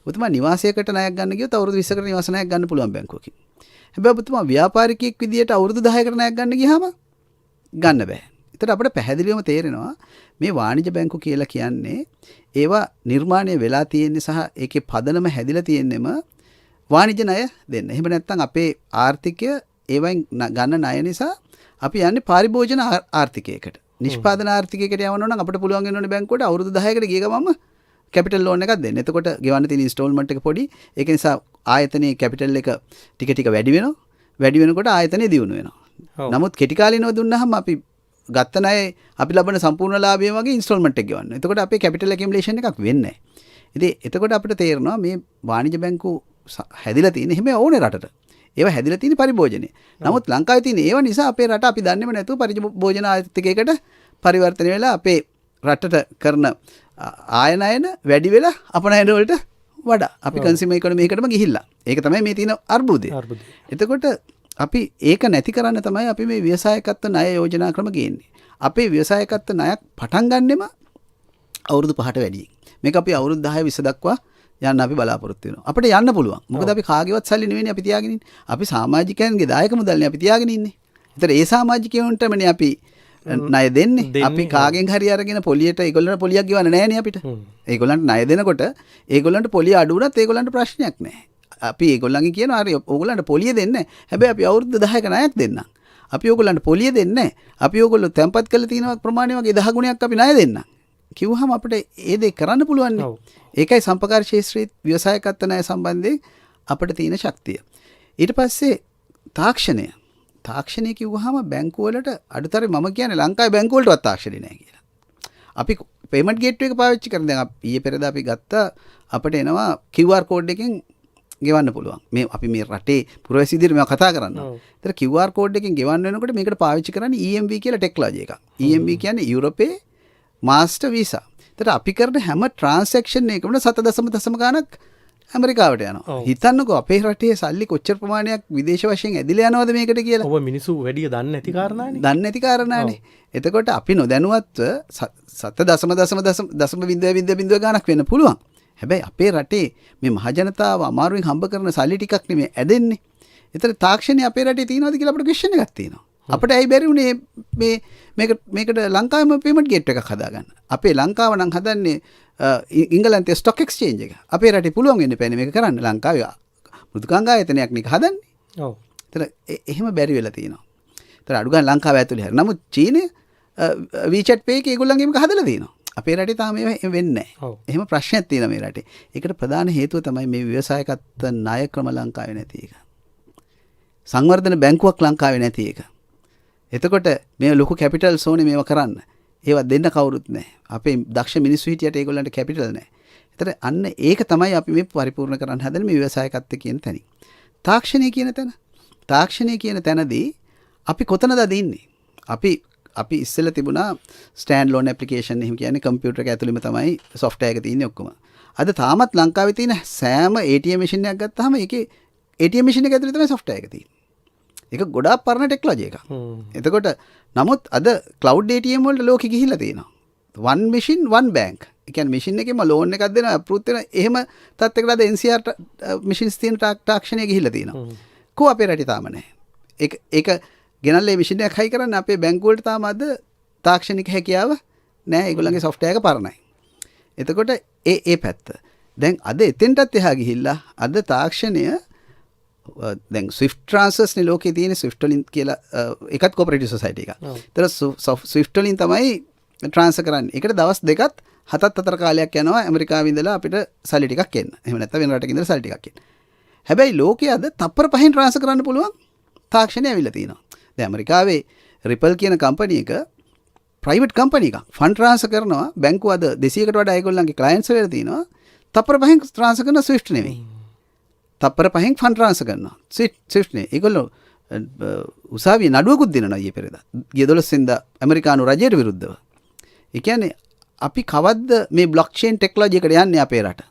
ඔබතුමා නිවාසයකට ණයක් ගන්න ගියොත් අවුරුදු 20කට නිවාස ණයක් ගන්න පුළුවන් බැංකුවකින්. හැබැයි ඔබතුමා ව්‍යාපාරිකයෙක් විදිහට අවුරුදු 10කට ණයක් ගන්න ගියාම ගන්න බෑ. ඒතර අපිට පැහැදිලිවම තේරෙනවා මේ වාණිජ බැංකු කියලා කියන්නේ ඒවා නිර්මාණය වෙලා තියෙන්නේ සහ ඒකේ පදනම හැදිලා තියෙන්නෙම වාණිජ ණය දෙන්න. එහෙම නැත්නම් අපේ ආර්ථිකය ඒවෙන් ගන්න ණය නිසා අපි යන්නේ පාරිභෝජන ආර්ථිකයකට. නිෂ්පාදන ආර්ථිකයකට යවනවා නම් අපිට පුළුවන් වෙනෝනේ බැංකුවට අවුරුදු 10කට ගිය ගමන්ම කැපිටල් ලෝන් එකක් දෙන්න. එතකොට ගෙවන්න තියෙන ඉන්ස්ටෝල්මන්ට් එක පොඩි. ඒක නිසා ආයතනයේ කැපිටල් එක ටික ටික වැඩි වෙනවා. වැඩි වෙනකොට ආයතනය දියුණු වෙනවා. නමුත් කෙටි කාලිනව දුන්නාම අපි ගත්ත ණය අපි ලබන සම්පූර්ණ ලාභය වගේ ඉන්ස්ටෝල්මන්ට් එක ගෙවන්න. එතකොට අපේ කැපිටල් ඇකියුමුලේෂන් එකක් වෙන්නේ නැහැ. ඉතින් එතකොට අපිට තේරෙනවා මේ වාණිජ බැංකු හැදිලා තියෙන හැම ඕනේ රටට. ඒවා හැදිලා තියෙන පරිභෝජනය. නමුත් ලංකාවේ තියෙන ඒවා නිසා අපේ රට අපි දන්නේම නැතුව පරිභෝජන ආර්ථිකයකට පරිවර්තනය වෙලා අපේ රටට කරන ආයනයන වැඩි වෙලා අපනයන වලට වඩා අපි කන්සියුමර් ඉකොනොමි එකටම ගිහිල්ලා. ඒක තමයි මේ තියෙන අර්බුදය. එතකොට අපි ඒක නැති කරන්න තමයි අපි මේ ව්‍යවසායකත්ව ණය යෝජනා ක්‍රම ගේන්නේ. අපේ ව්‍යවසායකත්ව ණයක් පටන් ගන්නෙම අවුරුදු 5ට වැඩියෙන්. මේක අපි අවුරුදු 10 20 දක්වා යන්න අපි බලාපොරොත්තු වෙනවා. අපිට යන්න පුළුවන්. මොකද අපි කාගේවත් සල්ලි නෙවෙයි අපි තියාගෙන ඉන්නේ. අපි සමාජිකයන්ගේ දායක මුදල්නේ අපි තියාගෙන ඉන්නේ. ඒතර ඒ සමාජිකයන්ටමනේ අපි ණය දෙන්නේ. අපි කාගෙන් හරි අරගෙන පොලියට ඒගොල්ලන්ට පොලියක් ගෙවන්න නැහැනේ අපිට. ඒගොල්ලන්ට ණය දෙනකොට ඒගොල්ලන්ට පොලිය අඩු වුණත් ඒගොල්ලන්ට ප්‍රශ්නයක් නැහැ. අපි ඒගොල්ලන්ගේ කියනවා හරි ඕගොල්ලන්ට පොලිය දෙන්නේ නැහැ. හැබැයි අපි අවුරුදු 10ක ණයක් දෙන්නම්. අපි ඕගොල්ලන්ට පොලිය දෙන්නේ නැහැ. අපි ඕගොල්ලෝ තැම්පත් කරලා තියෙන ප්‍රමාණය වගේ 10 ගුණයක් අපි ණය දෙන්නම්. කිව්වහම අපිට ඒ දේ කරන්න පුළුවන් නේ. ඒකයි සම්පකාර ශාස්ත්‍රයේ ව්‍යවසායකත්ව ණය සම්බන්ධයෙන් අපිට තියෙන ශක්තිය. ඊට පස්සේ තාක්ෂණය. තාක්ෂණය කිව්වහම බැංකුව වලට අඩුතරේ මම කියන්නේ ලංකාවේ බැංකුව වලටවත් තාක්ෂණය නැහැ කියලා. අපි පේමන්ට් ගේට්වේ එක පාවිච්චි කරන දැන් ඊයේ පෙරේදා අපි ගත්ත අපිට එනවා QR කෝඩ් එකෙන් ගෙවන්න පුළුවන්. මේ අපි මේ රටේ පුරවැසි විදිහට මේවා කතා කරනවා. ඒතර QR කෝඩ් එකෙන් ගෙවන්න වෙනකොට මේකට පාවිච්චි කරන්නේ EMV කියලා ටෙක්නොලොජි එකක්. EMV කියන්නේ යුරෝපේ මාස්ටර් වීසා. ඒතර අපි කරන හැම ට්‍රාන්සැක්ෂන් එකකම 7.0 ගාණක් ඇමරිකාවට යනවා. හිතන්නකෝ අපේ රටේ සල්ලි කොච්චර ප්‍රමාණයක් විදේශ වශයෙන් ඇදිලා යනවද මේකට කියලා. ඔබ මිනිස්සු වැඩිය දන්නේ නැති කාරණානේ. දන්නේ නැති කාරණානේ. එතකොට අපි නොදැනුවත්ව 7.0 ගාණක් වෙන්න පුළුවන්. හැබැයි අපේ රටේ මේ මහජනතාව අමාරුවෙන් හම්බ කරන සල්ලි ටිකක් නෙමෙයි ඇදෙන්නේ. ඒතර තාක්ෂණය අපේ රටේ තියෙනවද කියලා අපිට ක්වෙස්චන් එකක් තියෙනවා. අපිට ඇයි බැරි වුණේ මේකට ලංකාවෙම පේමන්ට් ගේට් එකක් හදාගන්න. අපේ ලංකාව නම් හදන්නේ ඉංගලන්තයේ ස්ටොක් එක්ස්චේන්ජ් එක. අපේ රටේ පුළුවන් වෙන්නේ නැහැ මේක කරන්න. ලංකාවේ මෘදුකාංග ආයතනයක් නේ හදන්නේ. ඔව්. ඒතර එහෙම බැරි වෙලා තියෙනවා. ඒතර අඩු ගන්න ලංකාව ඇතුලේ හරි. නමුත් චීනය WeChat Pay එක ඒගොල්ලන්ගේ මේක හදලා තියෙනවා. අපේ රටේ තාම මේව වෙන්නේ නැහැ. එහෙම ප්‍රශ්නයක් තියෙනවා මේ රටේ. ඒකට ප්‍රධාන හේතුව තමයි මේ ව්‍යවසායකත්ව ණය ක්‍රම ලංකාවේ නැති එක. සංවර්ධන බැංකුවක් ලංකාවේ නැති එක. එතකොට මේ ලොකු කැපිටල්ස් ඕනේ මේව කරන්න. ඒවා දෙන්න කවුරුත් නැහැ. අපේ දක්ෂ මිනිස්සු හිටියට ඒගොල්ලන්ට කැපිටල් නැහැ. ඒතර අන්න ඒක තමයි අපි මේ පරිපූර්ණ කරන්න හදන මේ ව්‍යවසායකත්වය කියන තැන. තාක්ෂණය කියන තැන. තාක්ෂණය කියන තැනදී අපි කොතනද ඉන්නේ? අපි ඉස්සෙල්ලා තිබුණා ස්ටෑන්ඩ් ලෝන් ඇප්ලිකේෂන් එහෙම කියන්නේ කම්පියුටර් එක ඇතුළෙම තමයි software එක තියෙන්නේ ඔක්කොම. අද තාමත් ලංකාවේ තියෙන සෑම ATM machine එකක් ගත්තාම ඒකේ ATM machine එක ඇතුළේ තමයි software එක තියෙන්නේ. ඒක ගොඩාක් පරණ ටෙක්නොලොජි එකක්. එතකොට නමුත් අද cloud ATM වලට ලෝකෙ ගිහිල්ලා තියෙනවා. one machine one bank. ඒ කියන්නේ machine එකෙම loan එකක් දෙනවා approve වෙන එහෙම තත්ත්වයකට අද NCR machines තියෙන තාක්ෂණය ගිහිල්ලා තියෙනවා. කො අපේ රටේ තාම නැහැ. ඒක ගෙනල්ලා මේ machine එකක් හයි කරන්න අපේ බැංකු වලට තාම අද තාක්ෂණික හැකියාව නැහැ. ඒගොල්ලන්ගේ software එක පරණයි. එතකොට ඒ පැත්ත. දැන් අද එතෙන්ටත් එහා ගිහිල්ලා අද තාක්ෂණය දැන් ස්විෆ්ට් ට්‍රාන්ස්ෆර්ස් නේ ලෝකේ තියෙන ස්විෆ්ට් වලින් කියලා එකත් කෝපරේටිව් සොසයිටි එකක්. ඒතර ස්විෆ්ට් වලින් තමයි ට්‍රාන්ස්ෆර් කරන්නේ. ඒකට දවස් දෙකත් 7-4 කාලයක් යනවා ඇමරිකාවේ ඉඳලා අපිට සල්ලි ටිකක් එන්න. එහෙම නැත්නම් වෙන රටක ඉඳලා සල්ලි ටිකක් එන්න. හැබැයි ලෝකයේ අද තප්පර 5න් ට්‍රාන්ස්ෆර් කරන්න පුළුවන් තාක්ෂණය ඇවිල්ලා තියෙනවා. දැන් ඇමරිකාවේ රිපල් කියන කම්පැනි එක ප්‍රයිවට් කම්පැනි එකක්. ෆන්ඩ් ට්‍රාන්ස්ෆර් කරනවා බැංකුව අද 200කට වඩා ඒගොල්ලන්ගේ ක්ලයන්ට්ස් වෙලා තියෙනවා. තප්පර 5න් ට්‍රාන්ස්ෆර් කරන ස්විෆ්ට් නෙමෙයි. තප්පර 5න් ෆන්ඩ් ට්‍රාන්ස්ෆර් කරනවා. ස්විෆ්ට් නේ. ඒගොල්ලෝ උසාවියේ නඩුවකුත් දෙනවා ඊයේ පෙරේදා. ගිය 12 වෙනිදා ඇමරිකානු රජයට විරුද්ධව. ඒ කියන්නේ අපි කවද්ද මේ බ්ලොක් චේන් ටෙක්නොලොජි එකට යන්නේ අපේ රට?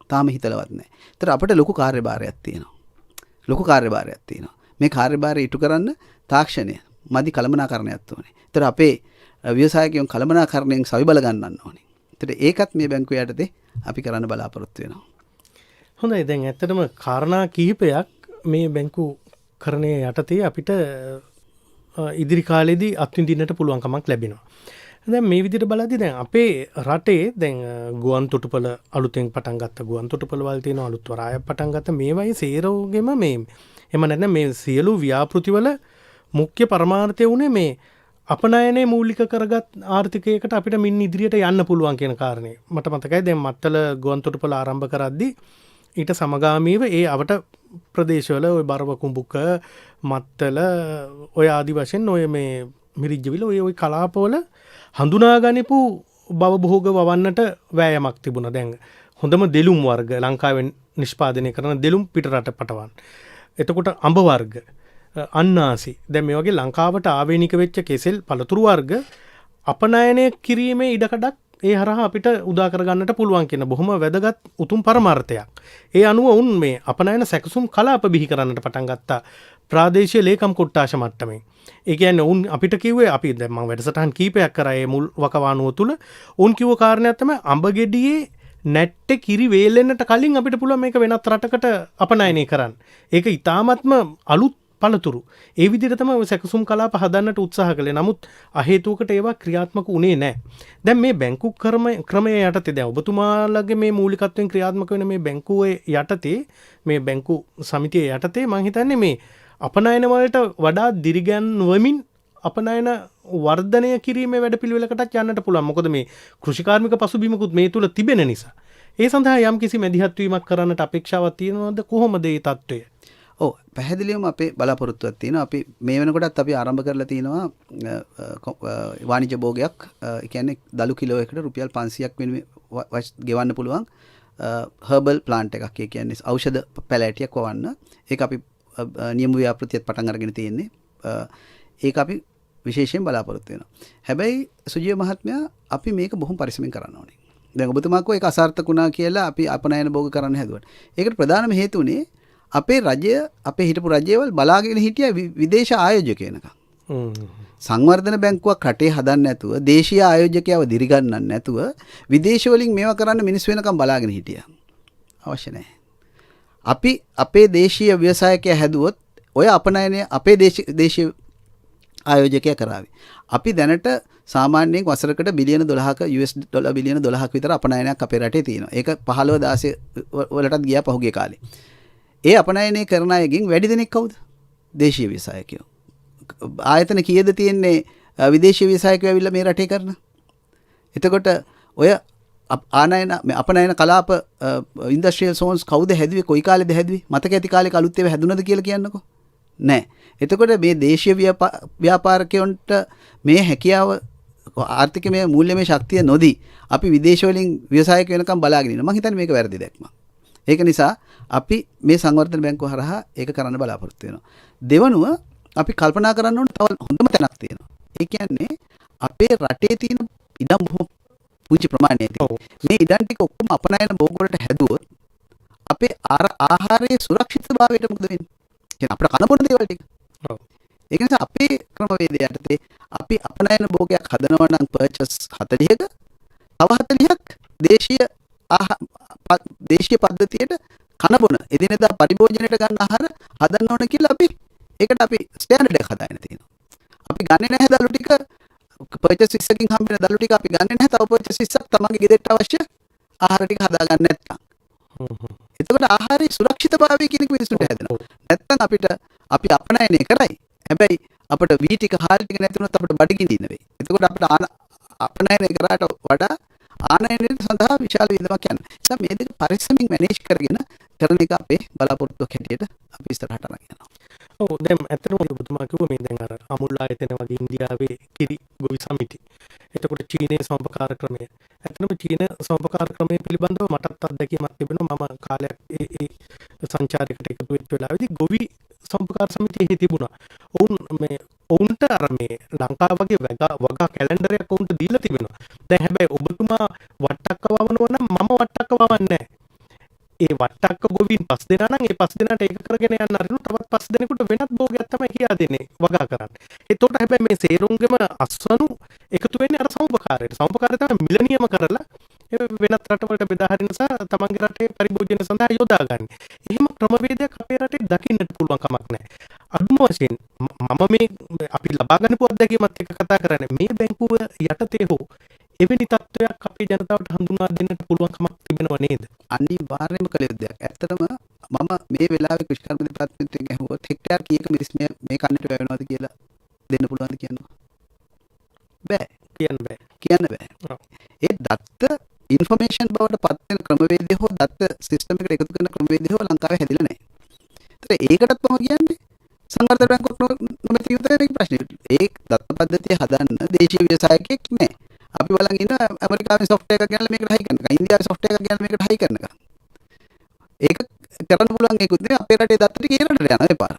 තාම හිතලවත් නැහැ. ඒතර අපිට ලොකු කාර්යභාරයක් තියෙනවා. ලොකු කාර්යභාරයක් තියෙනවා. මේ කාර්යභාරය ඉටු කරන්න තාක්ෂණය මදි කළමනාකරණයක් ඕනේ. ඒතර අපේ ව්‍යවසායකයන් කළමනාකරණයෙන් සවිබල ගන්නන්න ඕනේ. ඒතර ඒකත් මේ බැංකුව යටතේ අපි කරන්න බලාපොරොත්තු වෙනවා. හොඳයි දැන් ඇත්තටම කාරණා කිහිපයක් මේ බැංකු කරණය යටතේ අපිට ඉදිරි කාලෙදී අත්විඳින්නට පුළුවන්කමක් ලැබෙනවා. දැන් මේ විදිහට බලද්දී දැන් අපේ රටේ දැන් ගුවන් තොටුපළ අලුතෙන් පටන් ගත්ත ගුවන් තොටුපළ වල තියෙන අලුත් වරායක් පටන් ගත්ත මේවයි සේරෝගෙම මේ එහෙම නැත්නම් මේ සියලු ව්‍යාපෘතිවල මුඛ්‍ය පරමාර්ථය උනේ මේ අපනයනයේ මූලික කරගත් ආර්ථිකයකට අපිට මින් ඉදිරියට යන්න පුළුවන් කියන කාරණේ. මට මතකයි දැන් මත්තල ගුවන් තොටුපළ ආරම්භ කරද්දී ඊට සමගාමීව ඒ අවට ප්‍රදේශවල ඔය බරව කුඹුක මත්තල ඔය ආදි වශයෙන් ඔය මේ මිරිජ්ජවිල ඔය කලාපවල හඳුනාගනිපු බවභෝග වවන්නට වෑයමක් තිබුණා. දැන් හොඳම දෙලුම් වර්ග ලංකාවෙන් නිෂ්පාදනය කරන දෙලුම් පිටරට පටවන්. එතකොට අඹ වර්ග අන්නාසි දැන් මේ වගේ ලංකාවට ආවේනික වෙච්ච කෙසෙල් පළතුරු වර්ග අපනයනය කිරීමේ ඉඩකඩක් ඒ හරහා අපිට උදා කරගන්නට පුළුවන් කියන බොහොම වැදගත් උතුම් පරමාර්ථයක්. ඒ අනුව උන් මේ අපනයන සැකසුම් කලාප බිහි කරන්නට පටන් ගත්තා ප්‍රාදේශීය ලේකම් කොට්ටාශ මට්ටමේ. ඒ කියන්නේ උන් අපිට කිව්වේ අපි දැන් මම වැඩසටහන් කීපයක් කරා මේ මුල් වකවානුව තුල උන් කිව්ව කාරණයක් තමයි අඹ ගෙඩියේ නැට්ටේ කිරි වේලෙන්නට කලින් අපිට පුළුවන් මේක වෙනත් රටකට අපනයනය කරන්න. ඒක ඊටාත්ම අලුත් පළතුරු. ඒ විදිහට තමයි සැකසුම් කලාප හදන්නට උත්සාහ කළේ. නමුත් අහේතුවකට ඒවා ක්‍රියාත්මක වුණේ නැහැ. දැන් මේ බැංකු ක්‍රමයේ යටතේ දැන් ඔබතුමාලගේ මේ මූලිකත්වයෙන් ක්‍රියාත්මක වෙන මේ බැංකුවේ යටතේ මේ බැංකු සමිතියේ යටතේ මම හිතන්නේ මේ අපනයන වලට වඩා දිරිගැන්වමින් අපනයන වර්ධනය කිරීමේ වැඩපිළිවෙලකටත් යන්නට පුළුවන්. මොකද මේ කෘෂිකාර්මික පසුබිමකුත් මේ තුල තිබෙන නිසා. ඒ සඳහා යම් කිසි මැදිහත් වීමක් කරන්නට අපේක්ෂාවක් තියෙනවද? කොහොමද මේ තත්ත්වය? ඔව් පැහැදිලිවම අපේ බලාපොරොත්තුවක් තියෙනවා. අපි මේ වෙනකොටත් අපි ආරම්භ කරලා තියෙනවා වාණිජ්‍ය භෝගයක්. ඒ කියන්නේ දලු කිලෝ එකකට රුපියල් 500ක් වෙනුවෙන් ගෙවන්න පුළුවන් හර්බල් ප්ලාන්ට් එකක්. ඒ කියන්නේ ඖෂධ පැලෑටියක් වවන්න. ඒක අපි නියම ව්‍යාපෘතියත් පටන් අරගෙන තියෙන්නේ. ඒක අපි විශේෂයෙන් බලාපොරොත්තු වෙනවා. හැබැයි සුජීව මහත්මයා අපි මේක බොහොම පරිස්සමෙන් කරන්න ඕනේ. දැන් ඔබතුමා කිව්වා ඒක අසාර්ථක වුණා කියලා අපි අපනයන භෝග කරන්න හැදුවා. ඒකට ප්‍රධානම හේතුව උනේ අපේ රජය අපේ හිටපු රජයවල් බලාගෙන හිටිය විදේශ ආයෝජකයනක. සංවර්ධන බැංකුවක් රටේ හදන්න නැතුව දේශීය ආයෝජකයව දිරිගන්නන්න නැතුව විදේශ වලින් මේවා කරන්න මිනිස් වෙනකම් බලාගෙන හිටියා. අවශ්‍ය නැහැ. අපි අපේ දේශීය ව්‍යවසායකය හැදුවොත් ඔය අපනයනය අපේ දේශීය ආයෝජකය කරાવી. අපි දැනට සාමාන්‍යයෙන් වසරකට බිලියන 12ක US ඩොලර් බිලියන 12ක විතර අපනයනයක් අපේ රටේ තියෙනවා. ඒක 15 16 වලටත් ගියා පහුගිය කාලේ. ඒ අපනයනය කරන අයගෙන් වැඩි දෙනෙක් කවුද? දේශීය ව්‍යවසායකයෝ. ආයතන කීයද තියෙන්නේ විදේශීය ව්‍යවසායකයෝ ඇවිල්ලා මේ රටේ කරන? එතකොට ඔය අපනයන කලාප ඉන්ඩස්ට්‍රියල් සෝන්ස් කවුද හැදුවේ? කොයි කාලෙද හැදුවේ? මතක ඇති කාලේ කලුත් ඒවා හැදුනද කියලා කියන්නකෝ. නෑ. එතකොට මේ දේශීය ව්‍යාපාරිකයන්ට මේ හැකියාව ආර්ථිකමය මූල්‍යමය ශක්තිය නොදී අපි විදේශ වලින් ව්‍යවසායක වෙනකම් බලාගෙන ඉන්නවා. මම හිතන්නේ මේක වැරදි දැක්මක්. ඒක නිසා අපි මේ සංවර්ධන බැංකුව හරහා ඒක කරන්න බලාපොරොත්තු වෙනවා. දෙවනුව අපි කල්පනා කරන්න ඕන තව හොඳම තැනක් තියෙනවා. ඒ කියන්නේ අපේ රටේ තියෙන ඉඩම් බොහොම පුංචි ප්‍රමාණයක් තියෙනවා. මේ ඉඩම් ටික ඔක්කොම අපනයන භෝග වලට හැදුවොත් අපේ ආහාරයේ සුරක්ෂිතභාවයට මොකද වෙන්නේ? කියන්නේ අපිට කන බොන දේවල් ටික. ඔව්. ඒක නිසා අපේ ක්‍රමවේදය යටතේ අපි අපනයන භෝගයක් හදනවා නම් පර්චස් 40ක තව 40ක් දේශීය පද්ධතියට කන බොන එදිනෙදා පරිභෝජනයට ගන්න ආහාර හදන්න ඕන කියලා අපි ඒකට අපි ස්ටෑන්ඩඩ් එක හදාගෙන තියෙනවා. අපි ගන්නෙ නැහැ දළු ටික පර්චස් 20කින් හම්බෙන දළු ටික අපි ගන්නෙ නැහැ. තව පර්චස් 20ක් තමන්ගේ ගෙදරට අවශ්‍ය ආහාර ටික හදාගන්න නැත්නම්. එතකොට ආහාරයේ සුරක්ෂිතභාවය කියන එක මිනිස්සුන්ට හැදෙනවා. නැත්නම් අපිට අපි අපනයනය කරයි. හැබැයි අපිට වී ටික හාල් ටික නැති වුණොත් අපිට බඩගිනින්න වෙයි. එතකොට අපිට අපනයනය කරාට වඩා ආනයනය සඳහා විශාල වියදමක් යනවා. ඒ නිසා මේ දෙක පරිස්සමින් මැනේජ් කරගෙන කරන එක අපේ බලාපොරොත්තුවක් හැටියට අපි ඉස්සරහට අරන් යනවා. ඔව් දැන් ඇත්තටම ඔබතුමා කිව්වා මේ දැන් අර අමුල් ආයතන වගේ ඉන්දියාවේ කිරි ගොවි සමිති. එතකොට චීනයේ සම්පකාර ක්‍රමය. ඇත්තටම චීන සම්පකාර ක්‍රමය පිළිබඳව මටත් අත්දැකීමක් තිබෙනවා. මම කාලයක් ඒ සංචාරයකට එකතු වෙච්ච වෙලාවේදී ගොවි සම්පකාර සමිතියෙහි තිබුණා. ඔවුන්ට අර මේ ලංකාව වගේ වගා කැලෙන්ඩරයක් ඔවුන්ට දීලා තිබෙනවා. දැන් හැබැයි ඔබතුමා වට්ටක්ක වවනවා නම් මම වට්ටක්ක වවන්නේ නැහැ. ඒ වට්ටක්ක ගොවීන් 5 දෙනා නම් ඒ 5 දෙනාට ඒක කරගෙන යන්න අරිනු තවත් 5 දෙනෙකුට වෙනත් භෝගයක් තමයි කියා දෙන්නේ වගා කරන්න. එතකොට හැබැයි මේ සේරුංගෙම අස්වනු එකතු වෙන්නේ අර සමුපකාරයට. සමුපකාරය තමයි මිල නියම කරලා වෙනත් රටවලට බෙදා හරින නිසා තමන්ගේ රටේ පරිභෝජනය සඳහා යොදා ගන්න. එහෙම ක්‍රමවේදයක් අපේ රටේ දකින්නට පුළුවන් කමක් නැහැ. අඩුම වශයෙන් මම මේ අපි ලබා ගන්නපු අත්දැකීමත් එක්ක කතා කරන්නේ මේ බැංකුව යටතේ හෝ එවැනි තත්ත්වයක් අපේ ජනතාවට හඳුනා දෙන්නට පුළුවන් කමක් තිබෙනව නේද? අනිවාර්යයෙන්ම කළ යුතු දෙයක්. ඇත්තටම මම මේ වෙලාවේ කෘෂිකර්ම දෙපාර්තමේන්තුවෙන් ඇහුවොත් හෙක්ටයාර් කීයක මිරිස් මේ කන්නට වැවෙනවද කියලා දෙන්න පුළුවන්ද කියනවා. බෑ. කියන්න බෑ. ඒ දත්ත ඉන්ෆර්මේෂන් බවට පත් වෙන ක්‍රමවේදය හෝ දත්ත සිස්ටම් එකට එකතු කරන ක්‍රමවේදය හෝ ලංකාවේ හැදිලා නැහැ. ඒතර ඒකටත් මම කියන්නේ සංවර්ධන බැංකුවක් නොමැති යුතුයි මේක ප්‍රශ්නේ. ඒ දත්ත පද්ධතිය හදන්න දේශීය ව්‍යවසායකයෙක් නැහැ. අපි බලන් ඉන්න ඇමරිකාවේ software එකක් ගෙනල්ලා මේකට හයි කරනවා. ඉන්දියාවේ software එකක් ගෙනල්ලා මේකට හයි කරනවා. ඒක කරන්න පුළුවන් ඒකුත් නෙවෙයි අපේ රටේ දත්ත ටික ඊරට යනවා ඒ පාර.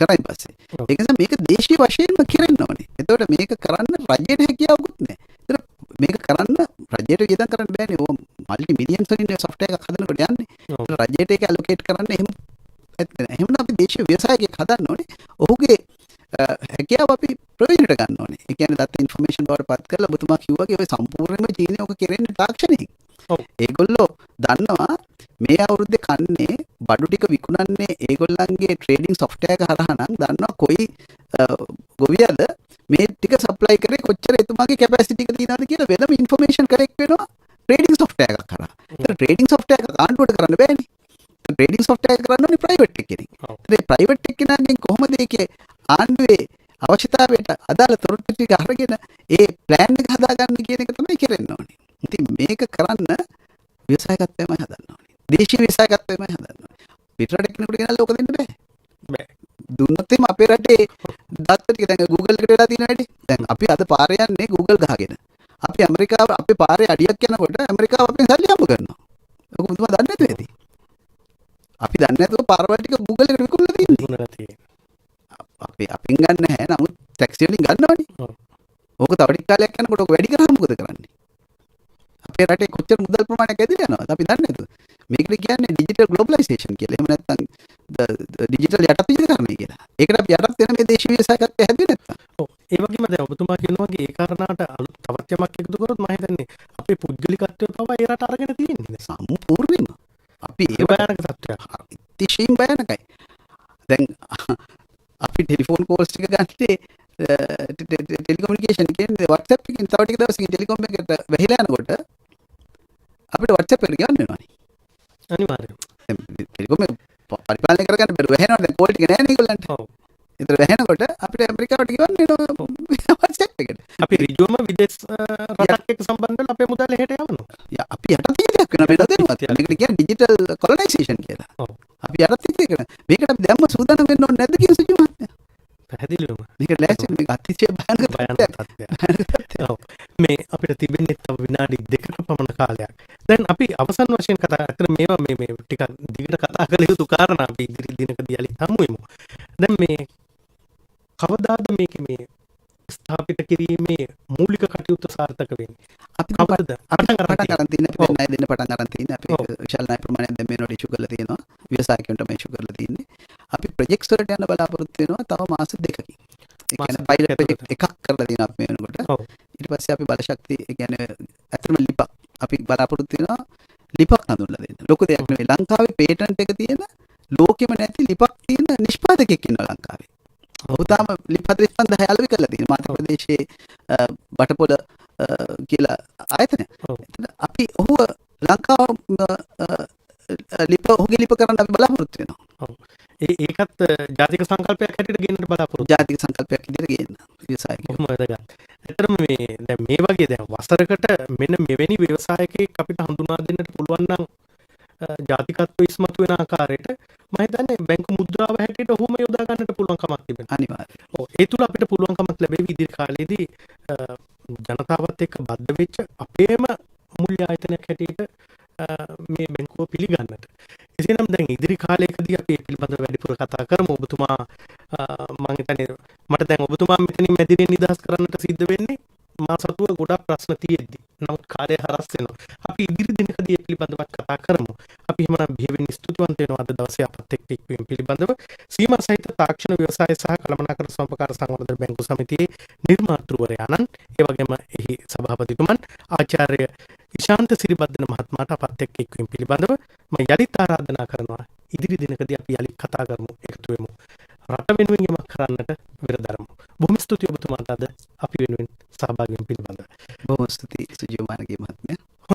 කරයින් පස්සේ. ඒක නිසා මේක දේශීය වශයෙන්ම කෙරෙන්න ඕනේ. එතකොට මේක කරන්න රජයට හැකියාවකුත් නැහැ. ඒතර මේක කරන්න රජයට වියදම් කරන්න බෑනේ. ඕ මල්ටි මිලියන්ස් වලින් software එකක් හදනකොට යන්නේ. රජයට ඒක allocate කරන්න එහෙම ඇත්තේ නැහැ. එහෙනම් අපි දේශීය ව්‍යවසායකයෙක් හදන්න ඕනේ. ඔහුගේ හැකියාව අපි ප්‍රයෝජනට ගන්න ඕනේ. ඒ කියන්නේ දත්ත ඉන්ෆර්මේෂන් බවට පත් කරලා ඔබතුමා කිව්වාගේ ඔය සම්පූර්ණයෙන්ම චීනය ඔක කෙරෙන්නේ තාක්ෂණිකයි. ඒගොල්ලෝ දන්නවා මේ අවුරුද්දේ කන්නේ බඩු ටික විකුණන්නේ ඒගොල්ලන්ගේ ට්‍රේඩින් software එක හරහා නම් දන්නවා කොයි ගොවියද මේ ටික සප්ලයි කරේ කොච්චර එතුමාගේ කැපැසිටි එක තියෙනවද කියලා වෙනම ඉන්ෆර්මේෂන් කරෙක්ට් වෙනවා ට්‍රේඩින් software එකක් කරා. ඒතර ට්‍රේඩින් software එක ආණ්ඩුවට කරන්න බෑනේ. ට්‍රේඩින් software එක කරන්න ඕනේ ප්‍රයිවට් එකකින්. ඒ ප්‍රයිවට් එකකින්ගෙන් කොහොමද ඒකේ ආණ්ඩුවේ අවශ්‍යතාවයට අදාළ තොරතුරු ටික අරගෙන ඒ ප්ලෑන් එක හදාගන්න කියන එක තමයි කරන්න ඕනේ. ඉතින් මේක කරන්න ව්‍යවසායකත්වයමයි හදන්න ඕනේ. දේශීය ව්‍යවසායකත්වයමයි හදන්න ඕනේ. පිටරට කෙනෙකුට ගෙනල්ලා ඕක දෙන්න බෑ. දුන්නොත් එimhe අපේ රටේ දත්ත ටික දැන් Google එකට වෙලා තියෙන වැඩි. දැන් අපි අද පාරේ යන්නේ Google ගහගෙන. අපි ඇමරිකාව අපේ පාරේ අඩියක් යනකොට ඇමරිකාව අපෙන් සල්ලි හම්බ කරනවා. ඔක මුතුමා දන්නේ නැතුව ඇති. අපි දන්නේ නැතුව පාරවල් ටික Google එකට විකුණලා තියෙන්නේ. අපින් ගන්න නැහැ. නමුත් ටැක්සි වලින් ගන්නවනේ. ඕක තව ටික කාලයක් යනකොට ඕක වැඩි කරාම මොකද කරන්නේ? අපේ රටේ කොච්චර මුදල් ප්‍රමාණයක් ඇදලා යනවද අපි දන්නේ නැතුව. මේකට කියන්නේ ඩිජිටල් ග්ලෝබලයිසේෂන් කියලා. එහෙම නැත්නම් ඩිජිටල් යටත් විජිතකරණය කියලා. ඒකට අපි යටත් වෙන මේ දේශීය ව්‍යවසායකත්වය හැදුවේ නැත්නම්. ඔව් ඒ වගේම දැන් ඔබතුමා කියනවා වගේ ඒ කාරණාට තවත් යමක් එකතු කරොත් මම හිතන්නේ අපේ පුද්ගලිකත්වය පවා ඒ රට අරගෙන තියෙන්නේ සම්පූර්ණයෙන්ම. අපි ඒ භයානක තත්ත්වයක්. අතිශයින් භයානකයි. දැන් අපි ටෙලිෆෝන් කෝල්ස් ටික ගත්තේ ටෙලිකමියුනිකේෂන් කියන්නේ WhatsApp එකකින් තව ටික දවසකින් ටෙලිකොම් එකට වැහිලා යනකොට අපිට WhatsApp එකට ගන්න වෙනවනේ. අනිවාර්යයෙන්. ටෙලිකොම් එක පරිපාලනය කරගන්න බැරුව වැහෙනවා. දැන් කෝල් ටික නැහැ නේ ඒගොල්ලන්ට. ඔව්. ඒතර වැහෙනකොට අපිට ඇමරිකාවට ගියවන්න වෙනවා WhatsApp එකට. අපි ඍජුවම විදේශ රටක් එක්ක සම්බන්ධ වෙලා අපේ මුදල් එහෙට යවනවා. අපි යටත් විදියක් වෙනවා මේ දදෙනවත්. මේකට කියන්නේ ඩිජිටල් කොලොනයිසේෂන් කියලා. ඔව්. අපි යටත් විදියක් කරනවා. මේකට අපි දැම්ම සූදානම් වෙන්න ඕනේ නැද්ද කියන සුජු මහත්තයා? පැහැදිලිවම. මේක ලෑස්ති මේක අතිශය භයානක තත්ත්වයක්. ඔව්. මේ අපිට තිබෙන්නේ තව විනාඩි 2ක පමණ කාලයක්. දැන් අපි අවසන් වශයෙන් කතා කරලා මේවා මේ ටිකක් දිගට කතා කළ යුතු කාරණා අපි ඉදිරි දිනකදී යලි හමුවෙමු. දැන් මේ කවදාද මේක මේ ස්ථාපිත කිරීමේ මූලික කටයුතු සාර්ථක වෙන්නේ? අපි කවදාද පටන් අරන් තියෙන අපි ණය දෙන්න පටන් අරන් තියෙන අපි විශාල ණය ප්‍රමාණයක් දැන් මේනොට ඉෂු කරලා තියෙනවා. ව්‍යවසායකයන්ට මේ ඉෂු කරලා තියෙන්නේ. අපි ප්‍රොජෙක්ට්ස් වලට යන්න බලාපොරොත්තු වෙනවා තව මාස 2කින්. ඒ කියන්නේ පයිලට් ප්‍රොජෙක්ට් එකක් කරලා තියෙනවා අපි වෙනකොට. ඊට පස්සේ අපි බලශක්තිය ඒ කියන්නේ ඇත්තටම ලිපක් අපි බලාපොරොත්තු වෙනවා ලිපක් හඳුන්වලා දෙන්න. ලොකු දෙයක් නෙවෙයි. ලංකාවේ පේටන්ට් එක තියෙන ලෝකෙම නැති ලිපක් තියෙන නිෂ්පාදකයෙක් ඉන්නවා ලංකාවේ. ඔහුතාම ලිප් 45 අලෙවි කරලා තියෙනවා. මධ්‍ය ප්‍රදේශයේ බටපොළ කියලා ආයතනය. අපි ඔහුව ලංකාව ඔහුගේ ලිප කරන්න අපි බලාපොරොත්තු වෙනවා. ඔව්. ඒකත් ජාතික සංකල්පයක් හැටියට ගෙන්නන්න බලාපොරොත්තු. ජාතික සංකල්පයක් විදිහට ගේන්න. ව්‍යවසායකයෝ. කොහොමද වැදගත්. ඇත්තටම දැන් මේ වගේ දැන් වසරකට මෙන්න මෙවැනි ව්‍යවසායකයෙක් අපිට හඳුනා දෙන්නට පුළුවන් නම් ජාතිකත්ව ඉස්මතු වෙන ආකාරයට මම හිතන්නේ බැංකු මුද්‍රාව හැටියට ඔහුම යොදා ගන්නට පුළුවන් කමක් තිබෙනවා. අනිවාර්යයෙන්. ඔව් ඒ තුල අපිට පුළුවන්කමක් ලැබෙවි ඉදිරි කාලේදී ජනතාවත් එක්ක බද්ධ වෙච්ච අපේම මුල්‍ය ආයතනයක් හැටියට මේ බැංකුව පිළිගන්නට. එසේනම් දැන් ඉදිරි කාලයකදී අපි ඒ පිළිබඳව වැඩිපුර කතා කරමු. ඔබතුමා මම හිතන්නේ මට දැන් ඔබතුමා මෙතනින් මැදිරියෙන් නිදහස් කරන්නට සිද්ධ වෙන්නේ මා සතුව ගොඩක් ප්‍රශ්න තියෙද්දි. නමුත් කාලය හරස් වෙනවා. අපි ඉදිරි දිනකදී ඒ පිළිබඳව කතා කරමු. අපි එහෙමනම් බෙහෙවින් ස්තුතිවන්ත වෙනවා අද දවසේ අපත් එක්ක එක්වීම පිළිබඳව. සීමා සහිත තාක්ෂණ ව්‍යවසාය සහ කළමනාකරණ සම්පකාර සංවර්ධන බැංකු සමිතියේ නිර්මාතෘවරයාණන් ඒ වගේම එහි සභාපතිතුමන් ආචාර්ය ඉශාන්ත සිරිබද්දන මහත්මයාට අපත් එක්ක එක්වීම පිළිබඳව මම යලිත් ආරාධනා කරනවා. ඉදිරි දිනකදී අපි යලිත් කතා කරමු, එකතු වෙමු. රට වෙනුවෙන් යමක් කරන්නට වෙරදරමු. බොහොම ස්තුතියි ඔබතුමාට අද අපි වෙනුවෙන් සහභාගී